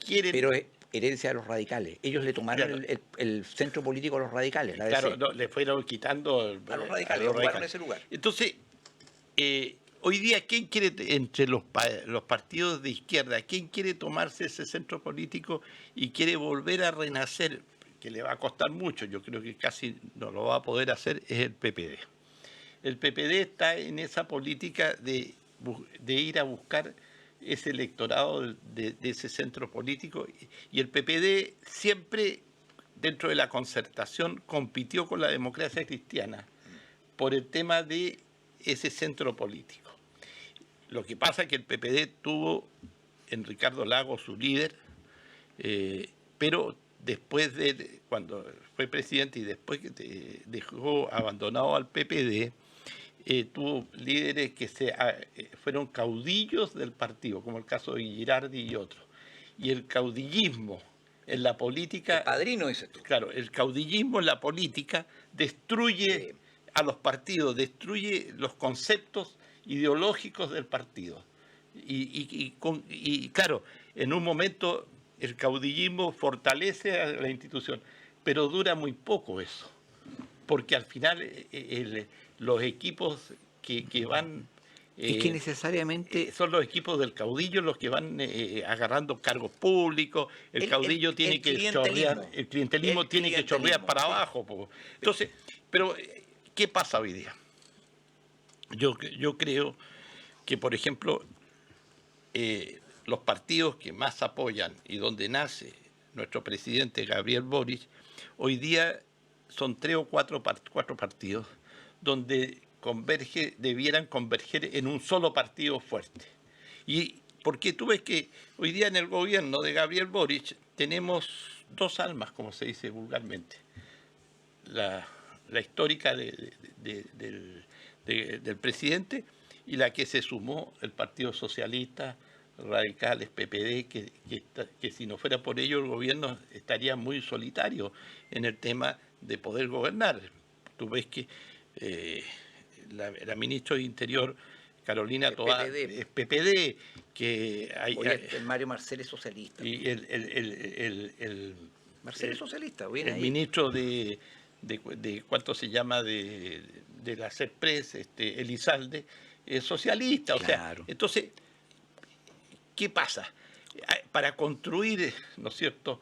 quieren... Pero es herencia de los radicales. Ellos le tomaron Claro. el centro político a los radicales. La Claro, DC. no, le fueron quitando A los radicales, ocuparon ese lugar. Entonces, hoy día, ¿quién quiere, entre los partidos de izquierda, quién quiere tomarse ese centro político y quiere volver a renacer? Que le va a costar mucho, yo creo que casi no lo va a poder hacer, es el PPD. El PPD está en esa política de ir a buscar ese electorado de ese centro político, y el PPD siempre, dentro de la concertación, compitió con la democracia cristiana por el tema de ese centro político. Lo que pasa es que el PPD tuvo en Ricardo Lagos su líder, pero después de cuando fue presidente y después que dejó abandonado al PPD, tuvo líderes que fueron caudillos del partido, como el caso de Girardi y otros. Y el caudillismo en la política... El padrino, dices tú. Claro, el caudillismo en la política destruye a los partidos, destruye los conceptos ideológicos del partido. Y claro, en un momento el caudillismo fortalece a la institución, pero dura muy poco eso, porque al final los equipos que van... es que necesariamente... son los equipos del caudillo los que van agarrando cargos públicos, el caudillo tiene que chorrear, el clientelismo tiene que chorrear para abajo. Entonces, pero ¿qué pasa hoy día? Yo creo que, por ejemplo, los partidos que más apoyan y donde nace nuestro presidente Gabriel Boric, hoy día son 3 o 4 partidos donde debieran converger en un solo partido fuerte. Y porque tú ves que hoy día en el gobierno de Gabriel Boric tenemos 2 almas, como se dice vulgarmente. La histórica del presidente y la que se sumó el Partido Socialista, Radicales, PPD, que si no fuera por ello el gobierno estaría muy solitario en el tema de poder gobernar. Tú ves que la ministra de Interior, Carolina Toá, es PPD, que hay... el Mario Marcel es socialista. Y Marcel es socialista, bien el ahí. ministro de ¿cuánto se llama? De la CEPRES, Elizalde, es socialista. Claro. O sea, entonces, ¿qué pasa? Para construir, ¿no es cierto?,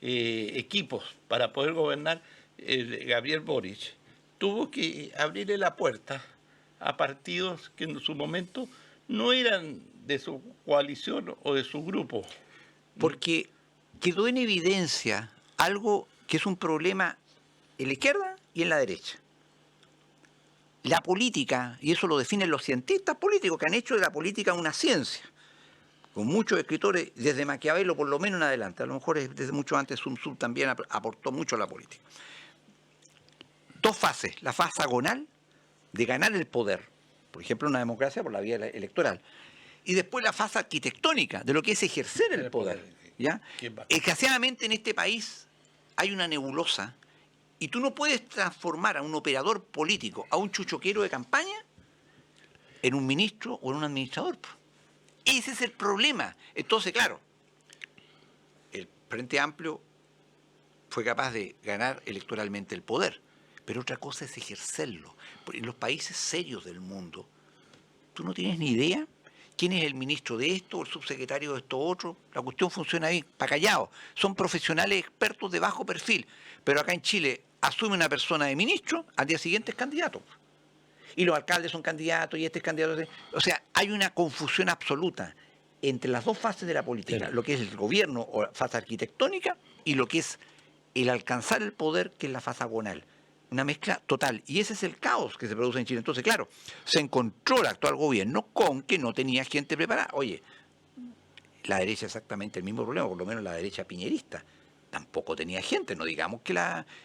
equipos para poder gobernar, Gabriel Boric tuvo que abrirle la puerta a partidos que en su momento no eran de su coalición o de su grupo. Porque quedó en evidencia algo que es un problema en la izquierda y en la derecha. La política, y eso lo definen los cientistas políticos, que han hecho de la política una ciencia, con muchos escritores, desde Maquiavelo por lo menos en adelante, a lo mejor desde mucho antes Sun Tzu también aportó mucho a la política. 2 fases, la fase agonal de ganar el poder, por ejemplo una democracia por la vía electoral, y después la fase arquitectónica de lo que es ejercer el poder. ¿Ya? Desgraciadamente en este país hay una nebulosa y tú no puedes transformar a un operador político, a un chuchoquero de campaña, en un ministro o en un administrador. Ese es el problema. Entonces, claro, el Frente Amplio fue capaz de ganar electoralmente el poder, pero otra cosa es ejercerlo. En los países serios del mundo, tú no tienes ni idea quién es el ministro de esto o el subsecretario de esto otro. La cuestión funciona bien, para callado. Son profesionales expertos de bajo perfil. Pero acá en Chile asume una persona de ministro, al día siguiente es candidato. Y los alcaldes son candidatos y este es candidato. O sea, hay una confusión absoluta entre las dos fases de la política, lo que es el gobierno o fase arquitectónica y lo que es el alcanzar el poder, que es la fase agonal. Una mezcla total. Y ese es el caos que se produce en Chile. Entonces, claro, se encontró el actual gobierno con que no tenía gente preparada. Oye, la derecha exactamente el mismo problema, por lo menos la derecha piñerista. Tampoco tenía gente. No digamos que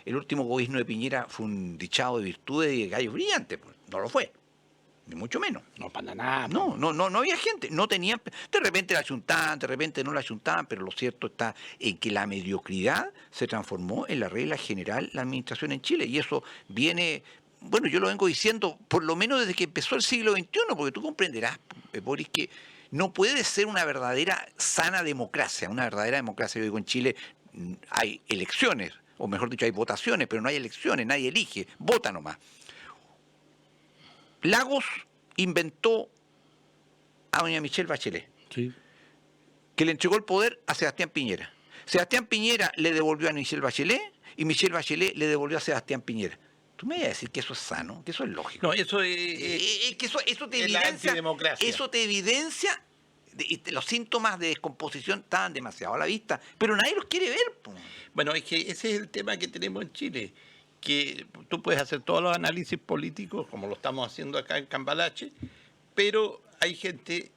el último gobierno de Piñera fue un dichado de virtudes y de gallos brillantes. Pues, no lo fue. Ni mucho menos. No para nada. No había gente. No tenían. De repente la ayuntaban, de repente no la ayuntaban, pero lo cierto está en que la mediocridad se transformó en la regla general de la administración en Chile. Y eso viene, bueno, yo lo vengo diciendo por lo menos desde que empezó el siglo XXI, porque tú comprenderás, Boris, que no puede ser una verdadera sana democracia. Una verdadera democracia, yo digo, en Chile hay elecciones, o mejor dicho, hay votaciones, pero no hay elecciones, nadie elige, vota nomás. Lagos inventó a doña Michelle Bachelet, sí, que le entregó el poder a Sebastián Piñera. Sebastián Piñera le devolvió a Michelle Bachelet y Michelle Bachelet le devolvió a Sebastián Piñera. ¿Tú me vas a decir que eso es sano, que eso es lógico? No, eso es que eso te es la antidemocracia. Eso te evidencia, los síntomas de descomposición estaban demasiado a la vista, pero nadie los quiere ver. Po. Bueno, es que ese es el tema que tenemos en Chile, que tú puedes hacer todos los análisis políticos, como lo estamos haciendo acá en Cambalache, pero hay gente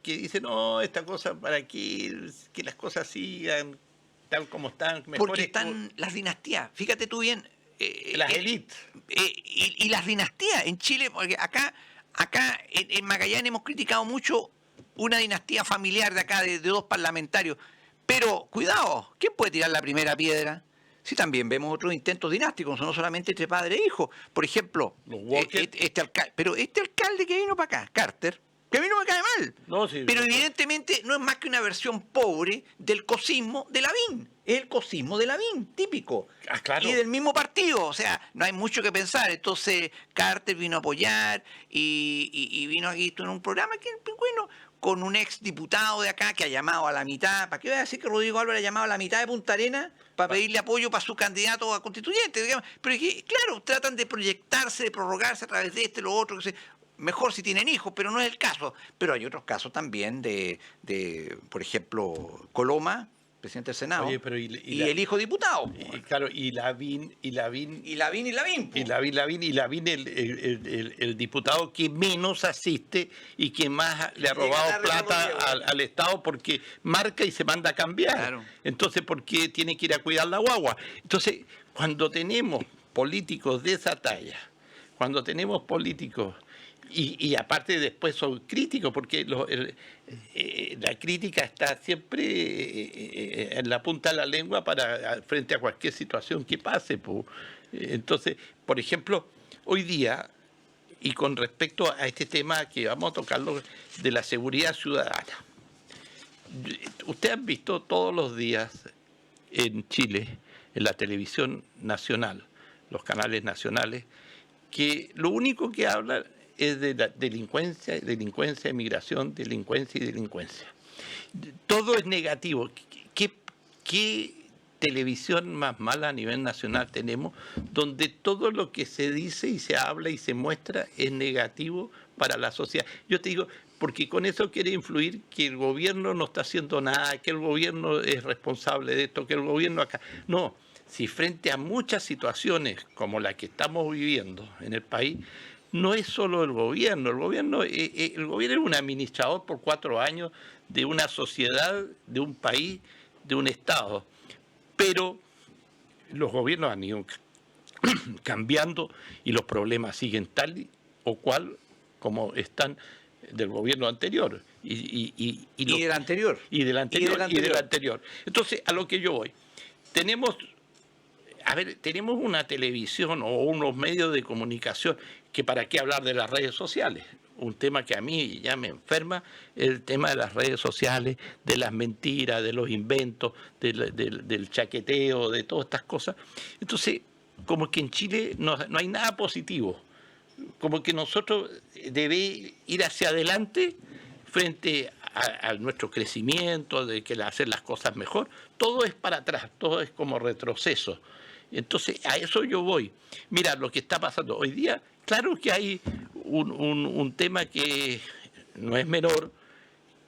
que dice, no, esta cosa para que las cosas sigan tal como están. Porque están las dinastías, fíjate tú bien. Las élites. Y las dinastías en Chile, porque acá en Magallanes hemos criticado mucho una dinastía familiar de acá, de dos parlamentarios, pero cuidado, ¿quién puede tirar la primera piedra? Sí, también vemos otros intentos dinásticos, no solamente entre padre e hijo. Por ejemplo, pero este alcalde que vino para acá, Carter, que a mí no me cae mal, no, sí, pero evidentemente no es más que una versión pobre del cosismo de Lavín. Es el cosismo de Lavín, típico. Claro. Y del mismo partido, o sea, no hay mucho que pensar. Entonces Carter vino a apoyar y vino aquí en un programa que el Pingüino, con un ex diputado de acá que ha llamado a la mitad. ¿Para qué voy a decir que Rodrigo Álvarez ha llamado a la mitad de Punta Arenas para pedirle apoyo para su candidato a constituyente? Digamos? Pero es que, claro, tratan de proyectarse, de prorrogarse a través de lo otro, que mejor si tienen hijos, pero no es el caso. Pero hay otros casos también de por ejemplo, Coloma, presidente del Senado. Oye, pero y el hijo diputado. Claro, y Lavín, el diputado que menos asiste y que más le ha robado plata al Estado, porque marca y se manda a cambiar. Claro. Entonces, ¿por qué tiene que ir a cuidar la guagua? Entonces, cuando tenemos políticos de esa talla, cuando tenemos políticos y aparte después son críticos, porque la crítica está siempre en la punta de la lengua frente a cualquier situación que pase. Entonces, por ejemplo, hoy día, y con respecto a este tema que vamos a tocarlo, de la seguridad ciudadana, ustedes han visto todos los días en Chile, en la televisión nacional, los canales nacionales, que lo único que hablan es de la delincuencia, inmigración, delincuencia y delincuencia. Todo es negativo. ¿Qué televisión más mala a nivel nacional tenemos, donde todo lo que se dice y se habla y se muestra es negativo para la sociedad? Yo te digo, porque con eso quiere influir que el gobierno no está haciendo nada, que el gobierno es responsable de esto, que el gobierno acá... No, si frente a muchas situaciones como la que estamos viviendo en el país, no es solo el gobierno es un administrador por 4 años de una sociedad, de un país, de un Estado. Pero los gobiernos han ido cambiando y los problemas siguen tal o cual como están del gobierno anterior. Y del anterior. Y del anterior. Entonces, a lo que yo voy. Tenemos una televisión o unos medios de comunicación que para qué hablar de las redes sociales. Un tema que a mí ya me enferma, el tema de las redes sociales, de las mentiras, de los inventos, del chaqueteo, de todas estas cosas. Entonces, como que en Chile no hay nada positivo. Como que nosotros debemos ir hacia adelante frente a nuestro crecimiento, de que hacer las cosas mejor. Todo es para atrás, todo es como retroceso. Entonces, a eso yo voy. Mira, lo que está pasando hoy día, claro que hay un tema que no es menor,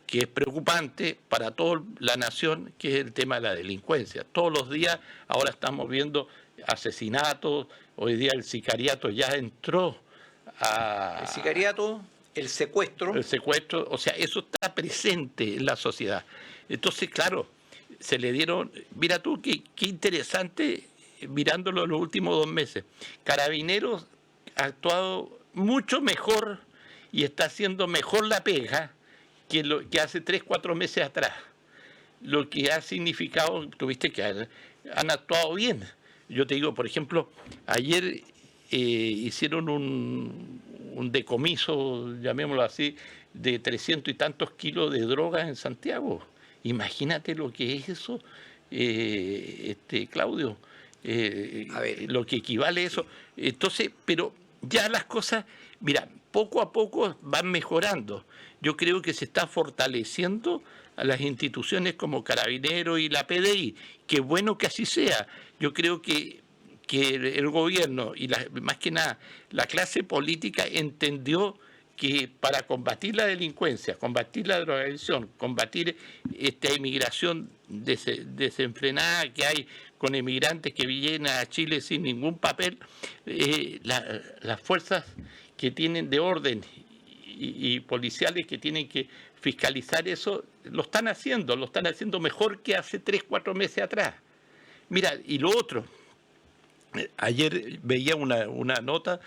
que es preocupante para toda la nación, que es el tema de la delincuencia. Todos los días ahora estamos viendo asesinatos, hoy día el sicariato ya entró a... El sicariato, el secuestro. El secuestro, o sea, eso está presente en la sociedad. Entonces, claro, se le dieron... Mira tú, qué interesante, mirándolo en los últimos 2 meses. Carabineros ha actuado mucho mejor y está haciendo mejor la pega que lo que hace 3, 4 meses atrás. Lo que ha significado, tuviste que han actuado bien. Yo te digo, por ejemplo, ayer hicieron un decomiso, llamémoslo así, de 300 y tantos kilos de drogas en Santiago. Imagínate lo que es eso, Claudio, A ver, lo que equivale a eso. Entonces, pero ya las cosas, mira, poco a poco van mejorando. Yo creo que se está fortaleciendo a las instituciones como Carabineros y la PDI. Qué bueno que así sea. Yo creo que el gobierno y más que nada la clase política entendió que para combatir la delincuencia, combatir la drogadicción, combatir esta inmigración desenfrenada que hay con emigrantes que vienen a Chile sin ningún papel, las fuerzas que tienen de orden y policiales que tienen que fiscalizar eso, lo están haciendo mejor que hace 3, 4 meses atrás. Mira, y lo otro, ayer veía una nota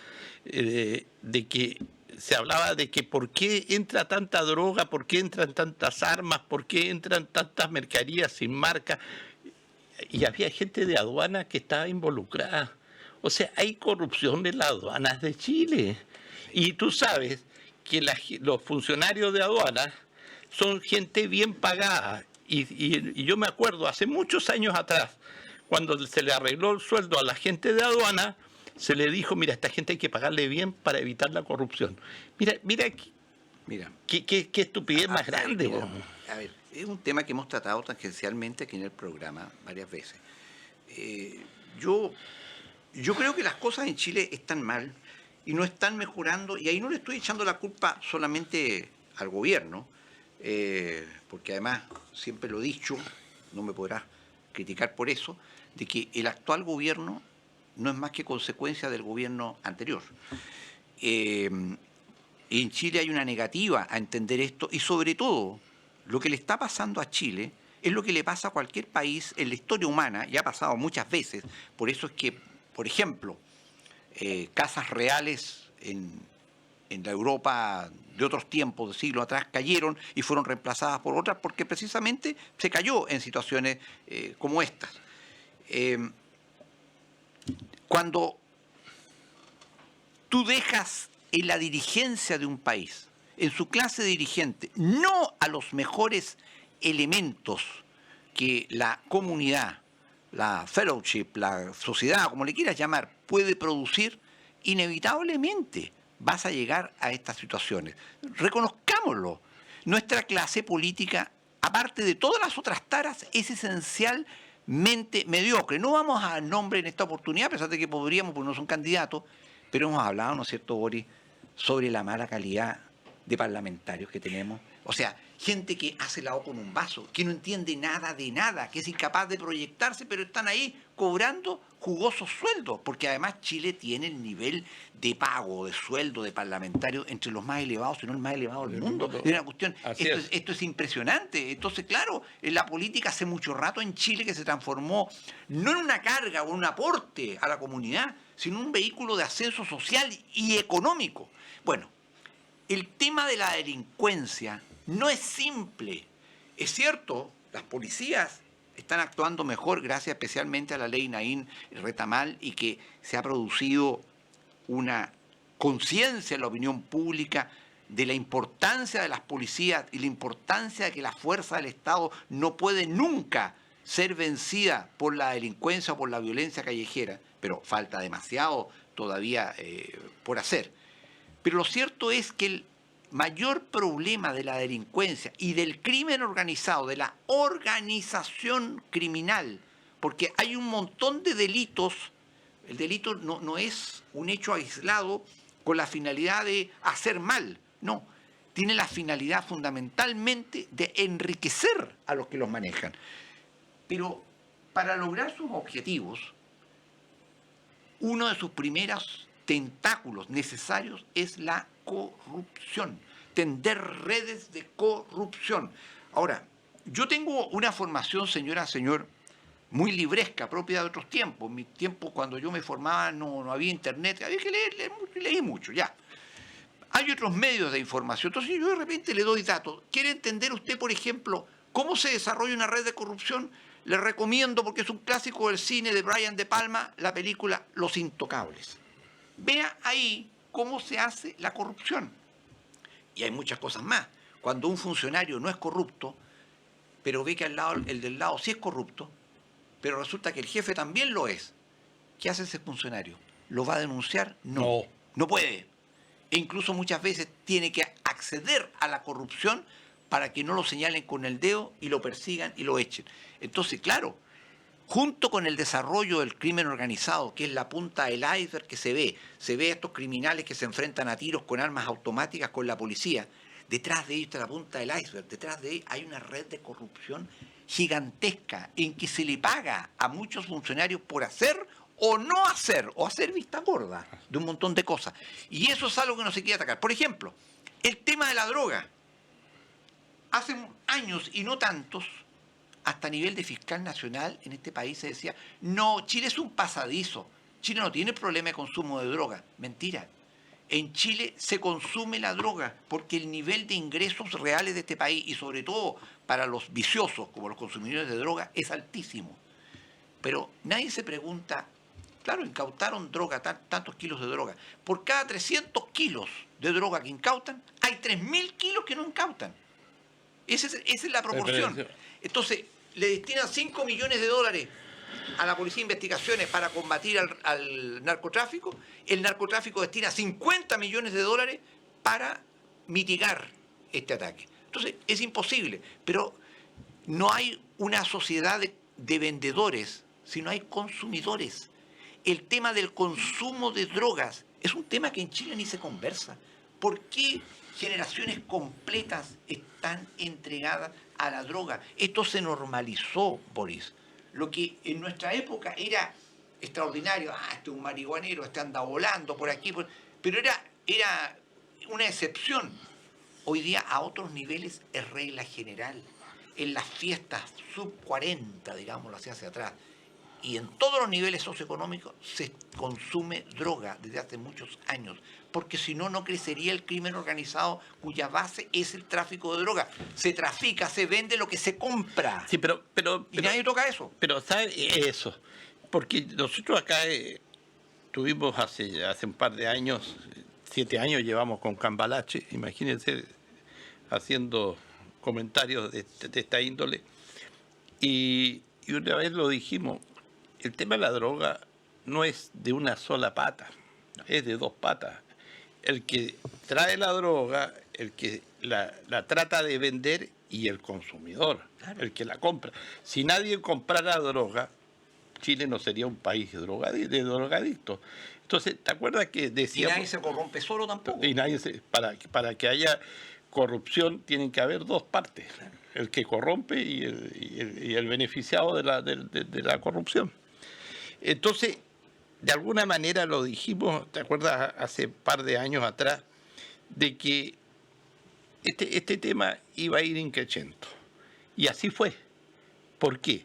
de que se hablaba de que por qué entra tanta droga, por qué entran tantas armas, por qué entran tantas mercaderías sin marca, y había gente de aduana que estaba involucrada. O sea, hay corrupción en las aduanas de Chile. Y tú sabes que los funcionarios de aduana son gente bien pagada. Y yo me acuerdo, hace muchos años atrás, cuando se le arregló el sueldo a la gente de aduana, se le dijo, mira, a esta gente hay que pagarle bien para evitar la corrupción. Mira qué estupidez más grande. A ver, es un tema que hemos tratado tangencialmente aquí en el programa varias veces. Yo creo que las cosas en Chile están mal y no están mejorando, y ahí no le estoy echando la culpa solamente al gobierno, porque además, siempre lo he dicho, no me podrás criticar por eso, de que el actual gobierno no es más que consecuencia del gobierno anterior. En Chile hay una negativa a entender esto, y sobre todo, lo que le está pasando a Chile es lo que le pasa a cualquier país en la historia humana, y ha pasado muchas veces. Por eso es que, por ejemplo, casas reales en la Europa de otros tiempos, de siglos atrás, cayeron y fueron reemplazadas por otras, porque precisamente se cayó en situaciones como estas. Cuando tú dejas en la dirigencia de un país, en su clase dirigente, no a los mejores elementos que la comunidad, la fellowship, la sociedad, como le quieras llamar, puede producir, inevitablemente vas a llegar a estas situaciones. Reconozcámoslo. Nuestra clase política, aparte de todas las otras taras, es esencialmente mediocre. No vamos a dar nombre en esta oportunidad, a pesar de que podríamos, porque no son candidatos, pero hemos hablado, ¿no es cierto, Boris?, sobre la mala calidad de parlamentarios que tenemos. O sea, gente que hace la O con un vaso, que no entiende nada de nada, que es incapaz de proyectarse, pero están ahí cobrando jugosos sueldos, porque además Chile tiene el nivel de pago, de sueldo de parlamentarios entre los más elevados, si no el más elevado del mundo. Es una cuestión, esto es impresionante. Entonces, claro, la política hace mucho rato en Chile que se transformó no en una carga o en un aporte a la comunidad, sino en un vehículo de ascenso social y económico. Bueno, el tema de la delincuencia no es simple. Es cierto, las policías están actuando mejor gracias especialmente a la ley Naín Retamal, y que se ha producido una conciencia en la opinión pública de la importancia de las policías y la importancia de que la fuerza del Estado no puede nunca ser vencida por la delincuencia o por la violencia callejera, pero falta demasiado todavía por hacer. Pero lo cierto es que el mayor problema de la delincuencia y del crimen organizado, de la organización criminal porque hay un montón de delitos. El delito no es un hecho aislado con la finalidad de hacer mal, no. Tiene la finalidad fundamentalmente de enriquecer a los que los manejan. Pero para lograr sus objetivos, uno de sus primeros tentáculos necesarios es la corrupción, tender redes de corrupción. Ahora, yo tengo una formación, señor, muy libresca, propia de otros tiempos. En mi tiempo, cuando yo me formaba, no había internet, había que leí mucho, ya. Hay otros medios de información, entonces yo de repente le doy datos. ¿Quiere entender usted, por ejemplo, cómo se desarrolla una red de corrupción? Le recomiendo, porque es un clásico del cine de Brian De Palma, la película Los Intocables. Vea ahí cómo se hace la corrupción. Y hay muchas cosas más. Cuando un funcionario no es corrupto, pero ve que el del lado sí es corrupto, pero resulta que el jefe también lo es, ¿qué hace ese funcionario? ¿Lo va a denunciar? No puede. E incluso muchas veces tiene que acceder a la corrupción para que no lo señalen con el dedo y lo persigan y lo echen. Entonces, claro, junto con el desarrollo del crimen organizado, que es la punta del iceberg que se ve a estos criminales que se enfrentan a tiros con armas automáticas con la policía, detrás de ellos está la punta del iceberg, detrás de ellos hay una red de corrupción gigantesca en que se le paga a muchos funcionarios por hacer o no hacer, o hacer vista gorda de un montón de cosas. Y eso es algo que no se quiere atacar. Por ejemplo, el tema de la droga. Hace años y no tantos, hasta a nivel de fiscal nacional en este país se decía, no, Chile es un pasadizo, Chile no tiene problema de consumo de droga. Mentira. En Chile se consume la droga porque el nivel de ingresos reales de este país, y sobre todo para los viciosos como los consumidores de droga, es altísimo. Pero nadie se pregunta, claro, incautaron droga, tantos kilos de droga. Por cada 300 kilos de droga que incautan, hay 3.000 kilos que no incautan. Esa es la proporción. Entonces, le destinan 5 millones de dólares a la Policía de Investigaciones para combatir al narcotráfico. El narcotráfico destina 50 millones de dólares para mitigar este ataque. Entonces, es imposible. Pero no hay una sociedad de vendedores, sino hay consumidores. El tema del consumo de drogas es un tema que en Chile ni se conversa. ¿Por qué generaciones completas están entregadas a la droga? Esto se normalizó, Boris. Lo que en nuestra época era extraordinario, este es un marihuanero, este anda volando por aquí, pero era una excepción. Hoy día a otros niveles es regla general. En las fiestas sub 40, digámoslo así, hacia atrás, y en todos los niveles socioeconómicos se consume droga desde hace muchos años, porque si no, no crecería el crimen organizado cuya base es el tráfico de droga. Se trafica, se vende lo que se compra. Sí, pero y nadie toca eso. Pero ¿sabe eso? Porque nosotros acá tuvimos hace un par de años, 7 años llevamos con Cambalache, imagínense, haciendo comentarios de esta índole, y una vez lo dijimos, el tema de la droga no es de una sola pata, es de 2 patas. El que trae la droga, el que la trata de vender y el consumidor, claro, el que la compra. Si nadie comprara droga, Chile no sería un país de drogadictos. Entonces, ¿te acuerdas que decíamos? Y nadie se corrompe solo tampoco. Y para que haya corrupción tienen que haber 2 partes, claro, el que corrompe y el beneficiado de la corrupción. Entonces, de alguna manera lo dijimos, ¿te acuerdas? Hace un par de años atrás, de que este tema iba a ir increciendo. Y así fue. ¿Por qué?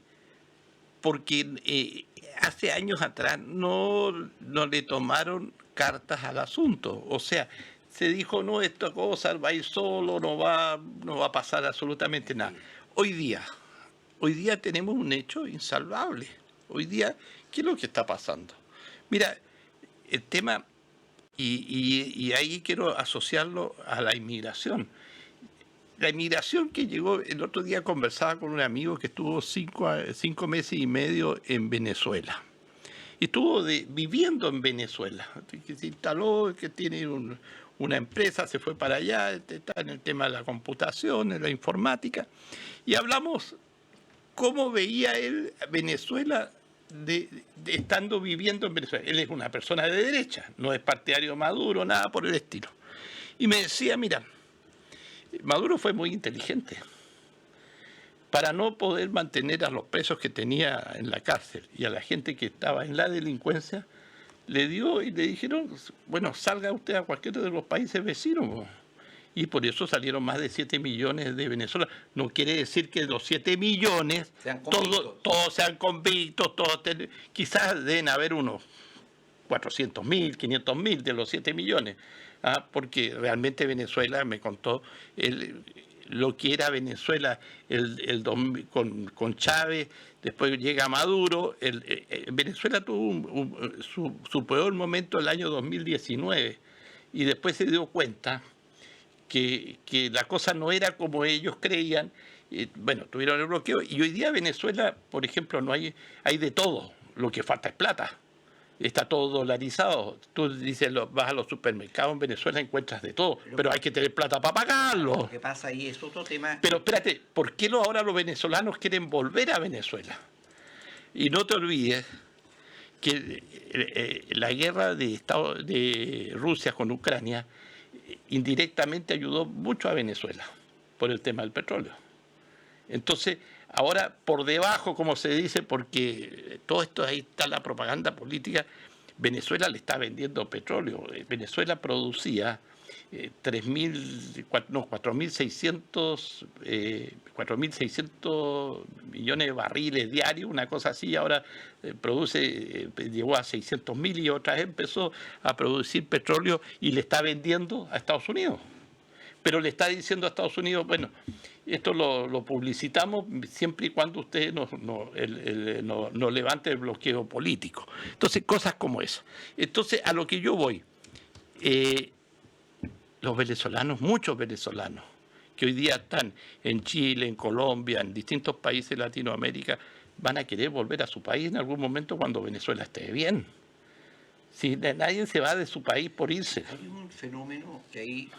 Porque hace años atrás no le tomaron cartas al asunto. O sea, se dijo, no, esta cosa va a ir solo, no va a pasar absolutamente nada. Hoy día tenemos un hecho insalvable. Hoy día, ¿qué es lo que está pasando? Mira, el tema, y ahí quiero asociarlo a la inmigración. La inmigración que llegó, el otro día conversaba con un amigo que estuvo 5 meses y medio en Venezuela. Y estuvo viviendo en Venezuela, que se instaló, que tiene una empresa, se fue para allá, está en el tema de la computación, de la informática. Y hablamos cómo veía él Venezuela estando viviendo en Venezuela. Él es una persona de derecha, no es partidario de Maduro, nada por el estilo. Y me decía, mira, Maduro fue muy inteligente. Para no poder mantener a los presos que tenía en la cárcel y a la gente que estaba en la delincuencia, le dio y le dijeron, bueno, salga usted a cualquiera de los países vecinos. Y por eso salieron más de 7 millones de venezolanos. No quiere decir que los 7 millones, todos sean convictos, quizás deben haber unos 400.000, 500.000 de los 7 millones. Porque realmente Venezuela, me contó, lo que era Venezuela con Chávez, después llega Maduro. Venezuela tuvo su peor momento el año 2019 y después se dio cuenta que la cosa no era como ellos creían. Bueno, tuvieron el bloqueo y hoy día Venezuela, por ejemplo, no hay de todo, lo que falta es plata. Está todo dolarizado. Tú dices, vas a los supermercados en Venezuela, encuentras de todo, pero hay que tener plata para pagarlo. Lo que pasa ahí es otro tema. Pero espérate, ¿por qué ahora los venezolanos quieren volver a Venezuela? Y no te olvides que la guerra de Rusia con Ucrania indirectamente ayudó mucho a Venezuela por el tema del petróleo. Entonces, ahora por debajo, como se dice, porque todo esto, ahí está la propaganda política, Venezuela le está vendiendo petróleo. Venezuela producía 4.600 millones de barriles diarios, una cosa así. Ahora llegó a 600.000 y otra vez empezó a producir petróleo y le está vendiendo a Estados Unidos. Pero le está diciendo a Estados Unidos, bueno, esto lo publicitamos siempre y cuando usted no levante el bloqueo político. Entonces, cosas como esa. Entonces, a lo que yo voy, los venezolanos, muchos venezolanos, que hoy día están en Chile, en Colombia, en distintos países de Latinoamérica, van a querer volver a su país en algún momento cuando Venezuela esté bien. Si nadie se va de su país por irse. Hay un fenómeno que ahí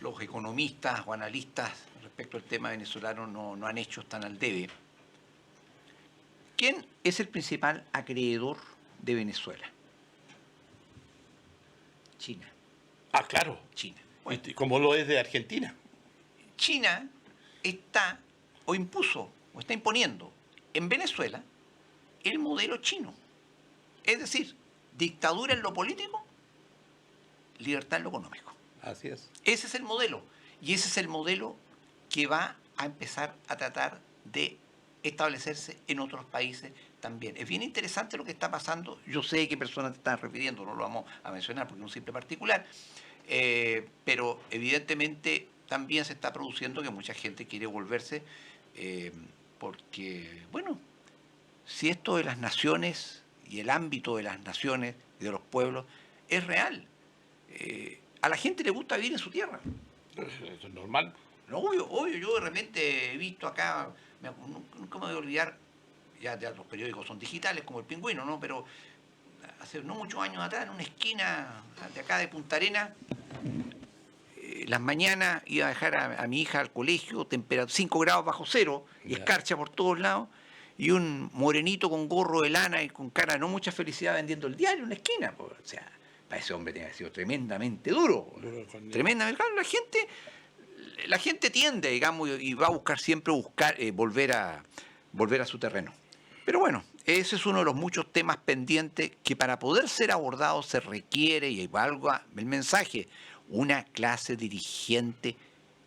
los economistas o analistas respecto al tema venezolano no han hecho, están al debe. ¿Quién es el principal acreedor de Venezuela? China. Ah, claro. China. Bueno, como lo es de Argentina. China está imponiendo en Venezuela el modelo chino. Es decir, dictadura en lo político, libertad en lo económico. Así es. Ese es el modelo. Y ese es el modelo que va a empezar a tratar de establecerse en otros países también. Es bien interesante lo que está pasando. Yo sé qué personas te están refiriendo, no lo vamos a mencionar porque es un simple particular, pero evidentemente también se está produciendo que mucha gente quiere volverse porque, bueno, si esto de las naciones y el ámbito de las naciones y de los pueblos es real, a la gente le gusta vivir en su tierra. Eso es normal. No, obvio, yo de repente he visto acá, nunca me voy a olvidar, ya los periódicos son digitales como El Pingüino, ¿no? Pero hace no muchos años atrás, en una esquina de acá de Punta Arenas, las mañanas iba a dejar a mi hija al colegio, temperatura 5 grados bajo cero, y escarcha por todos lados, y un morenito con gorro de lana y con cara de no mucha felicidad vendiendo el diario en una esquina. Pues, o sea, para ese hombre tiene que haber sido tremendamente duro. Tremendamente. Claro, la gente tiende, digamos, y va a buscar siempre volver a su terreno. Pero bueno, ese es uno de los muchos temas pendientes que para poder ser abordados se requiere, y valga el mensaje, una clase dirigente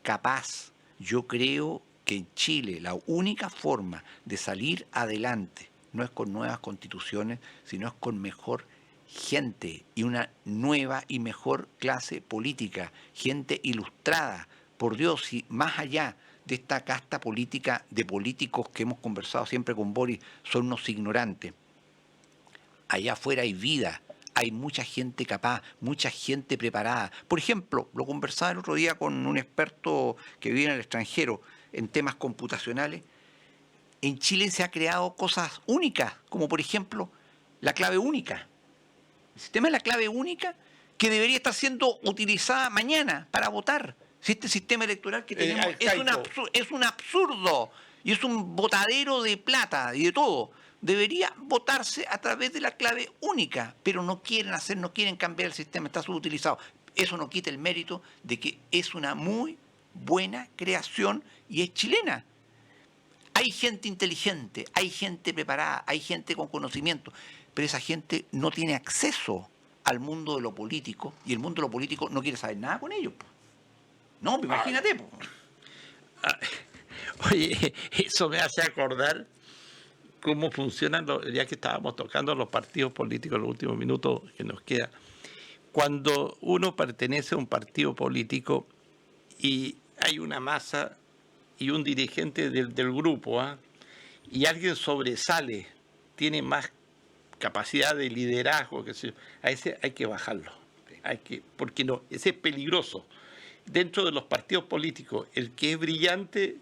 capaz. Yo creo que en Chile la única forma de salir adelante no es con nuevas constituciones, sino es con mejor gente y una nueva y mejor clase política, gente ilustrada, por Dios, y más allá de esta casta política de políticos que hemos conversado siempre con Boris, son unos ignorantes. Allá afuera hay vida, hay mucha gente capaz, mucha gente preparada. Por ejemplo, lo conversaba el otro día con un experto que vive en el extranjero en temas computacionales. En Chile se han creado cosas únicas, como por ejemplo la clave única. El sistema de la clave única que debería estar siendo utilizada mañana para votar. Si este sistema electoral que tenemos es un absurdo y es un botadero de plata y de todo. Debería votarse a través de la clave única, pero no quieren cambiar el sistema, está subutilizado. Eso no quita el mérito de que es una muy buena creación y es chilena. Hay gente inteligente, hay gente preparada, hay gente con conocimiento, pero esa gente no tiene acceso al mundo de lo político y el mundo de lo político no quiere saber nada con ellos. No, imagínate. Oye, eso me hace acordar cómo funcionan, ya que estábamos tocando los partidos políticos en los últimos minutos que nos queda. Cuando uno pertenece a un partido político y hay una masa y un dirigente del grupo, y alguien sobresale, tiene más capacidad de liderazgo, a ese hay que bajarlo. Porque no, ese es peligroso. Dentro de los partidos políticos, el que es brillante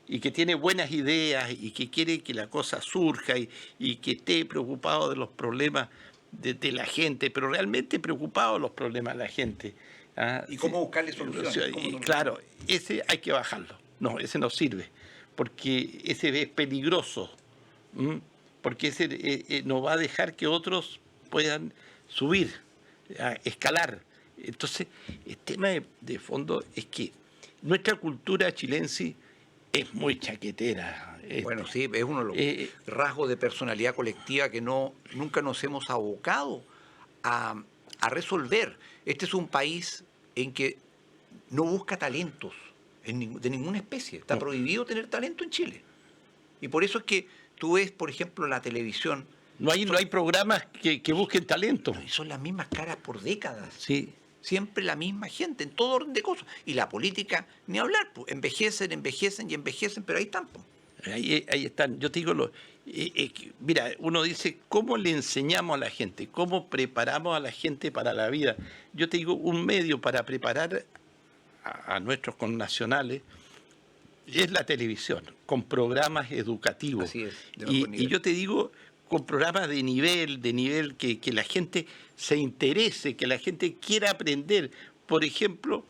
y que tiene buenas ideas y que quiere que la cosa surja y que esté preocupado de los problemas de la gente, pero realmente preocupado de los problemas de la gente. ¿Y cómo buscarle soluciones? Claro, ese hay que bajarlo. No, ese no sirve, porque ese es peligroso, porque ese no va a dejar que otros puedan subir, escalar. Entonces, el tema de fondo es que nuestra cultura chilense es muy chaquetera. Bueno, sí, es uno de los rasgos de personalidad colectiva que nunca nos hemos abocado a resolver. Este es un país en que no busca talentos de ninguna especie. Está prohibido tener talento en Chile. Y por eso es que tú ves, por ejemplo, la televisión. No hay programas que busquen talento. Y son las mismas caras por décadas. Sí. Siempre la misma gente, en todo orden de cosas. Y la política, ni hablar, pues, envejecen, pero ahí están. Pues. Ahí están. Yo te digo, mira, uno dice, ¿cómo le enseñamos a la gente? ¿Cómo preparamos a la gente para la vida? Yo te digo, un medio para preparar a nuestros connacionales es la televisión, con programas educativos. Así es, y yo te digo, con programas de nivel que la gente se interese, que la gente quiera aprender. Por ejemplo,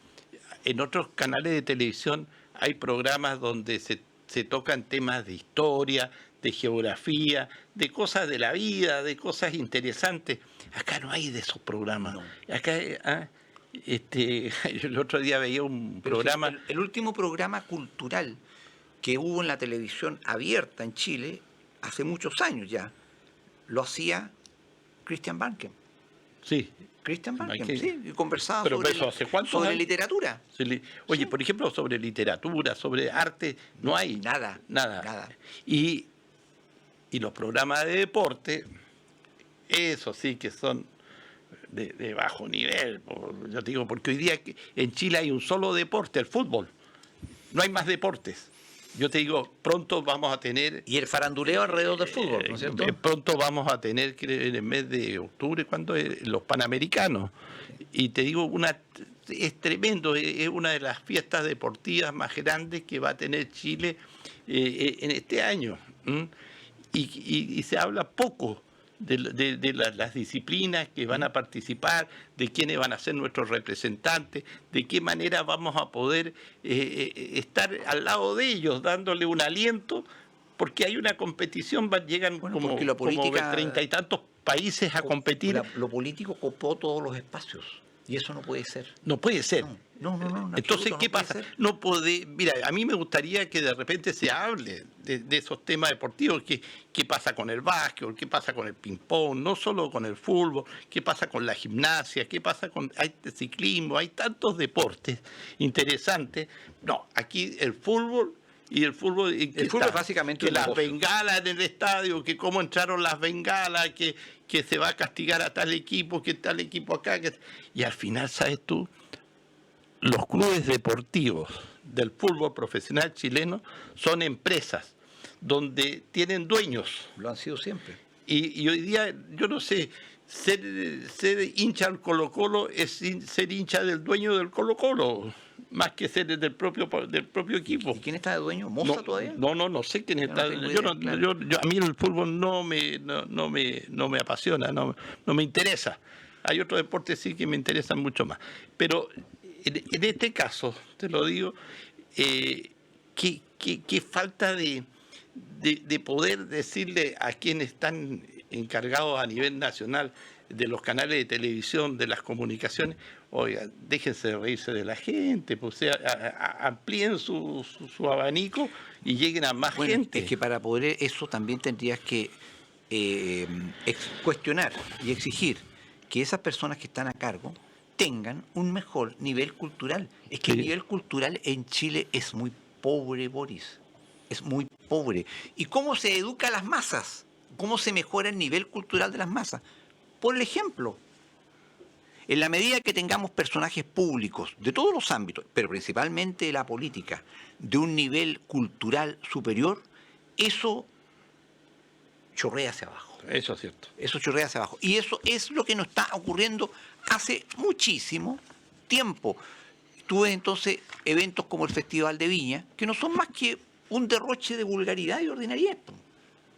en otros canales de televisión hay programas donde se tocan temas de historia, de geografía, de cosas de la vida, de cosas interesantes. Acá no hay de esos programas. No. Acá, el otro día veía un programa... El último programa cultural que hubo en la televisión abierta en Chile, hace muchos años ya, lo hacía Christian Barnken. Sí. Christian Barnken, sí, y conversaba sobre literatura. Oye, sí. Por ejemplo, sobre literatura, sobre arte, no hay nada. Y los programas de deporte, eso sí que son de bajo nivel. Yo te digo, porque hoy día en Chile hay un solo deporte, el fútbol. No hay más deportes. Yo te digo, pronto vamos a tener... Y el faranduleo alrededor del fútbol, ¿no es cierto? Pronto vamos a tener, en el mes de octubre, cuando los Panamericanos. Y te digo, es tremendo, es una de las fiestas deportivas más grandes que va a tener Chile en este año. Y se habla poco de las disciplinas que van a participar, de quiénes van a ser nuestros representantes, de qué manera vamos a poder estar al lado de ellos, dándole un aliento, porque hay una competición, llegan como 30 y tantos países a competir. Lo político copó todos los espacios. Y eso no puede ser. No puede ser. No. Entonces, ¿qué pasa? No puede. Mira, a mí me gustaría que de repente se hable de esos temas deportivos. ¿Qué pasa con el básquetbol? ¿Qué pasa con el ping-pong? No solo con el fútbol. ¿Qué pasa con la gimnasia? ¿Qué pasa con el ciclismo? Hay tantos deportes interesantes. No, aquí el fútbol. Y el fútbol básicamente que las bengalas en el estadio, que cómo entraron las bengalas, que se va a castigar a tal equipo, que tal equipo acá. Y al final, ¿sabes tú? Los clubes deportivos del fútbol profesional chileno son empresas donde tienen dueños. Lo han sido siempre. Y hoy día, yo no sé, ser hincha del Colo-Colo es ser hincha del dueño del Colo-Colo, más que ser del propio equipo. ¿Y quién está de dueño? ¿Moza todavía? No sé quién está. A mí el fútbol no me apasiona, no me interesa. Hay otros deportes sí que me interesan mucho más. Pero en este caso, te lo digo, qué falta de poder decirle a quienes están encargados a nivel nacional de los canales de televisión, de las comunicaciones, oiga, déjense de reírse de la gente, pues, amplíen su abanico y lleguen a más gente. Es que para poder eso también tendrías que cuestionar y exigir que esas personas que están a cargo tengan un mejor nivel cultural. Es que el nivel cultural en Chile es muy pobre, Boris. Es muy pobre. ¿Y cómo se educa a las masas? ¿Cómo se mejora el nivel cultural de las masas? Por ejemplo, en la medida que tengamos personajes públicos de todos los ámbitos, pero principalmente de la política, de un nivel cultural superior, eso chorrea hacia abajo. Eso es cierto. Eso chorrea hacia abajo. Y eso es lo que nos está ocurriendo hace muchísimo tiempo. Tuve entonces eventos como el Festival de Viña, que no son más que un derroche de vulgaridad y ordinariedad.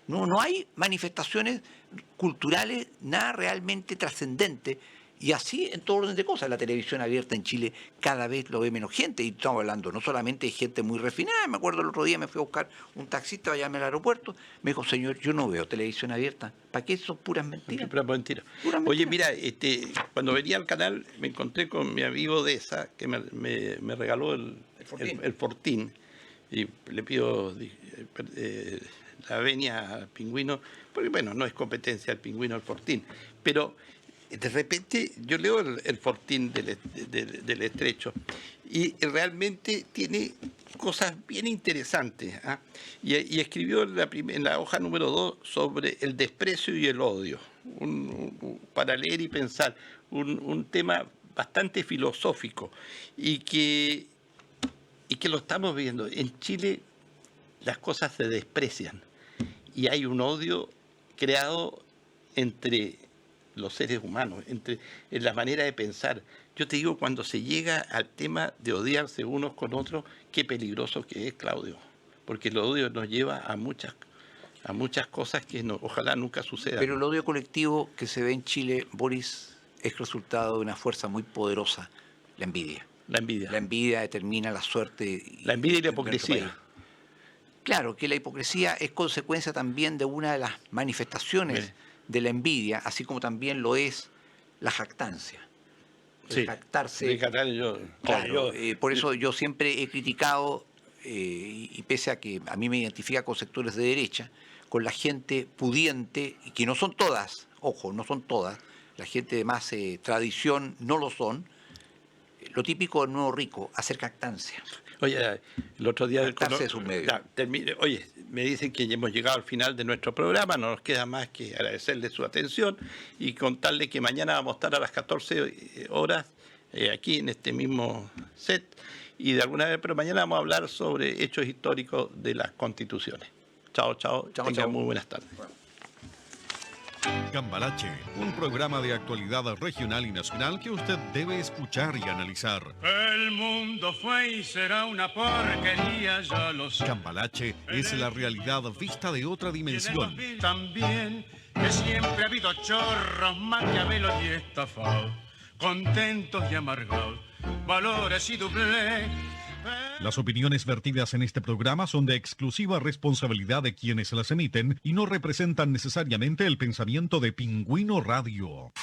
No hay manifestaciones culturales, nada realmente trascendente. Y así en todo orden de cosas. La televisión abierta en Chile cada vez lo ve menos gente. Y estamos hablando no solamente de gente muy refinada. Me acuerdo el otro día me fui a buscar un taxista, vaya al aeropuerto. Me dijo, señor, yo no veo televisión abierta. ¿Para qué? Son puras mentiras. Puras mentiras. Mentiras. Oye, mira, cuando venía al canal me encontré con mi amigo Deza, que me regaló el Fortín. Y le pido la venia al Pingüino, porque bueno, no es competencia el Pingüino al Fortín. Pero de repente yo leo el Fortín del Estrecho y realmente tiene cosas bien interesantes. ¿Ah? Y escribió en la hoja número 2 sobre el desprecio y el odio, para leer y pensar, un tema bastante filosófico y que lo estamos viendo. En Chile las cosas se desprecian y hay un odio creado entre los seres humanos, en la manera de pensar. Yo te digo, cuando se llega al tema de odiarse unos con otros, qué peligroso que es, Claudio, porque el odio nos lleva a muchas cosas que ojalá nunca sucedan. Pero el odio colectivo que se ve en Chile, Boris, es resultado de una fuerza muy poderosa, la envidia. La envidia. La envidia determina la suerte. La envidia y la hipocresía. Claro, que la hipocresía es consecuencia también de una de las manifestaciones de la envidia, así como también lo es la jactancia. Sí, jactarse. Por eso yo siempre he criticado, y pese a que a mí me identifica con sectores de derecha, con la gente pudiente, y que no son todas, ojo, no son todas, la gente de más tradición no lo son. Lo típico del nuevo rico, hacer jactancia. Oye, el otro día... Jactarse es un medio. Oye, me dicen que ya hemos llegado al final de nuestro programa, no nos queda más que agradecerle su atención y contarle que mañana vamos a estar a las 14 horas aquí en este mismo set y de alguna vez, pero mañana vamos a hablar sobre hechos históricos de las constituciones. Chao. Tengan muy buenas tardes. Cambalache, un programa de actualidad regional y nacional que usted debe escuchar y analizar. El mundo fue y será una porquería, ya lo sé. Cambalache es la realidad vista de otra dimensión. También que siempre ha habido chorros, maquiavelos y estafados, contentos y amargados, valores y doblez. Las opiniones vertidas en este programa son de exclusiva responsabilidad de quienes las emiten y no representan necesariamente el pensamiento de Pingüino Radio.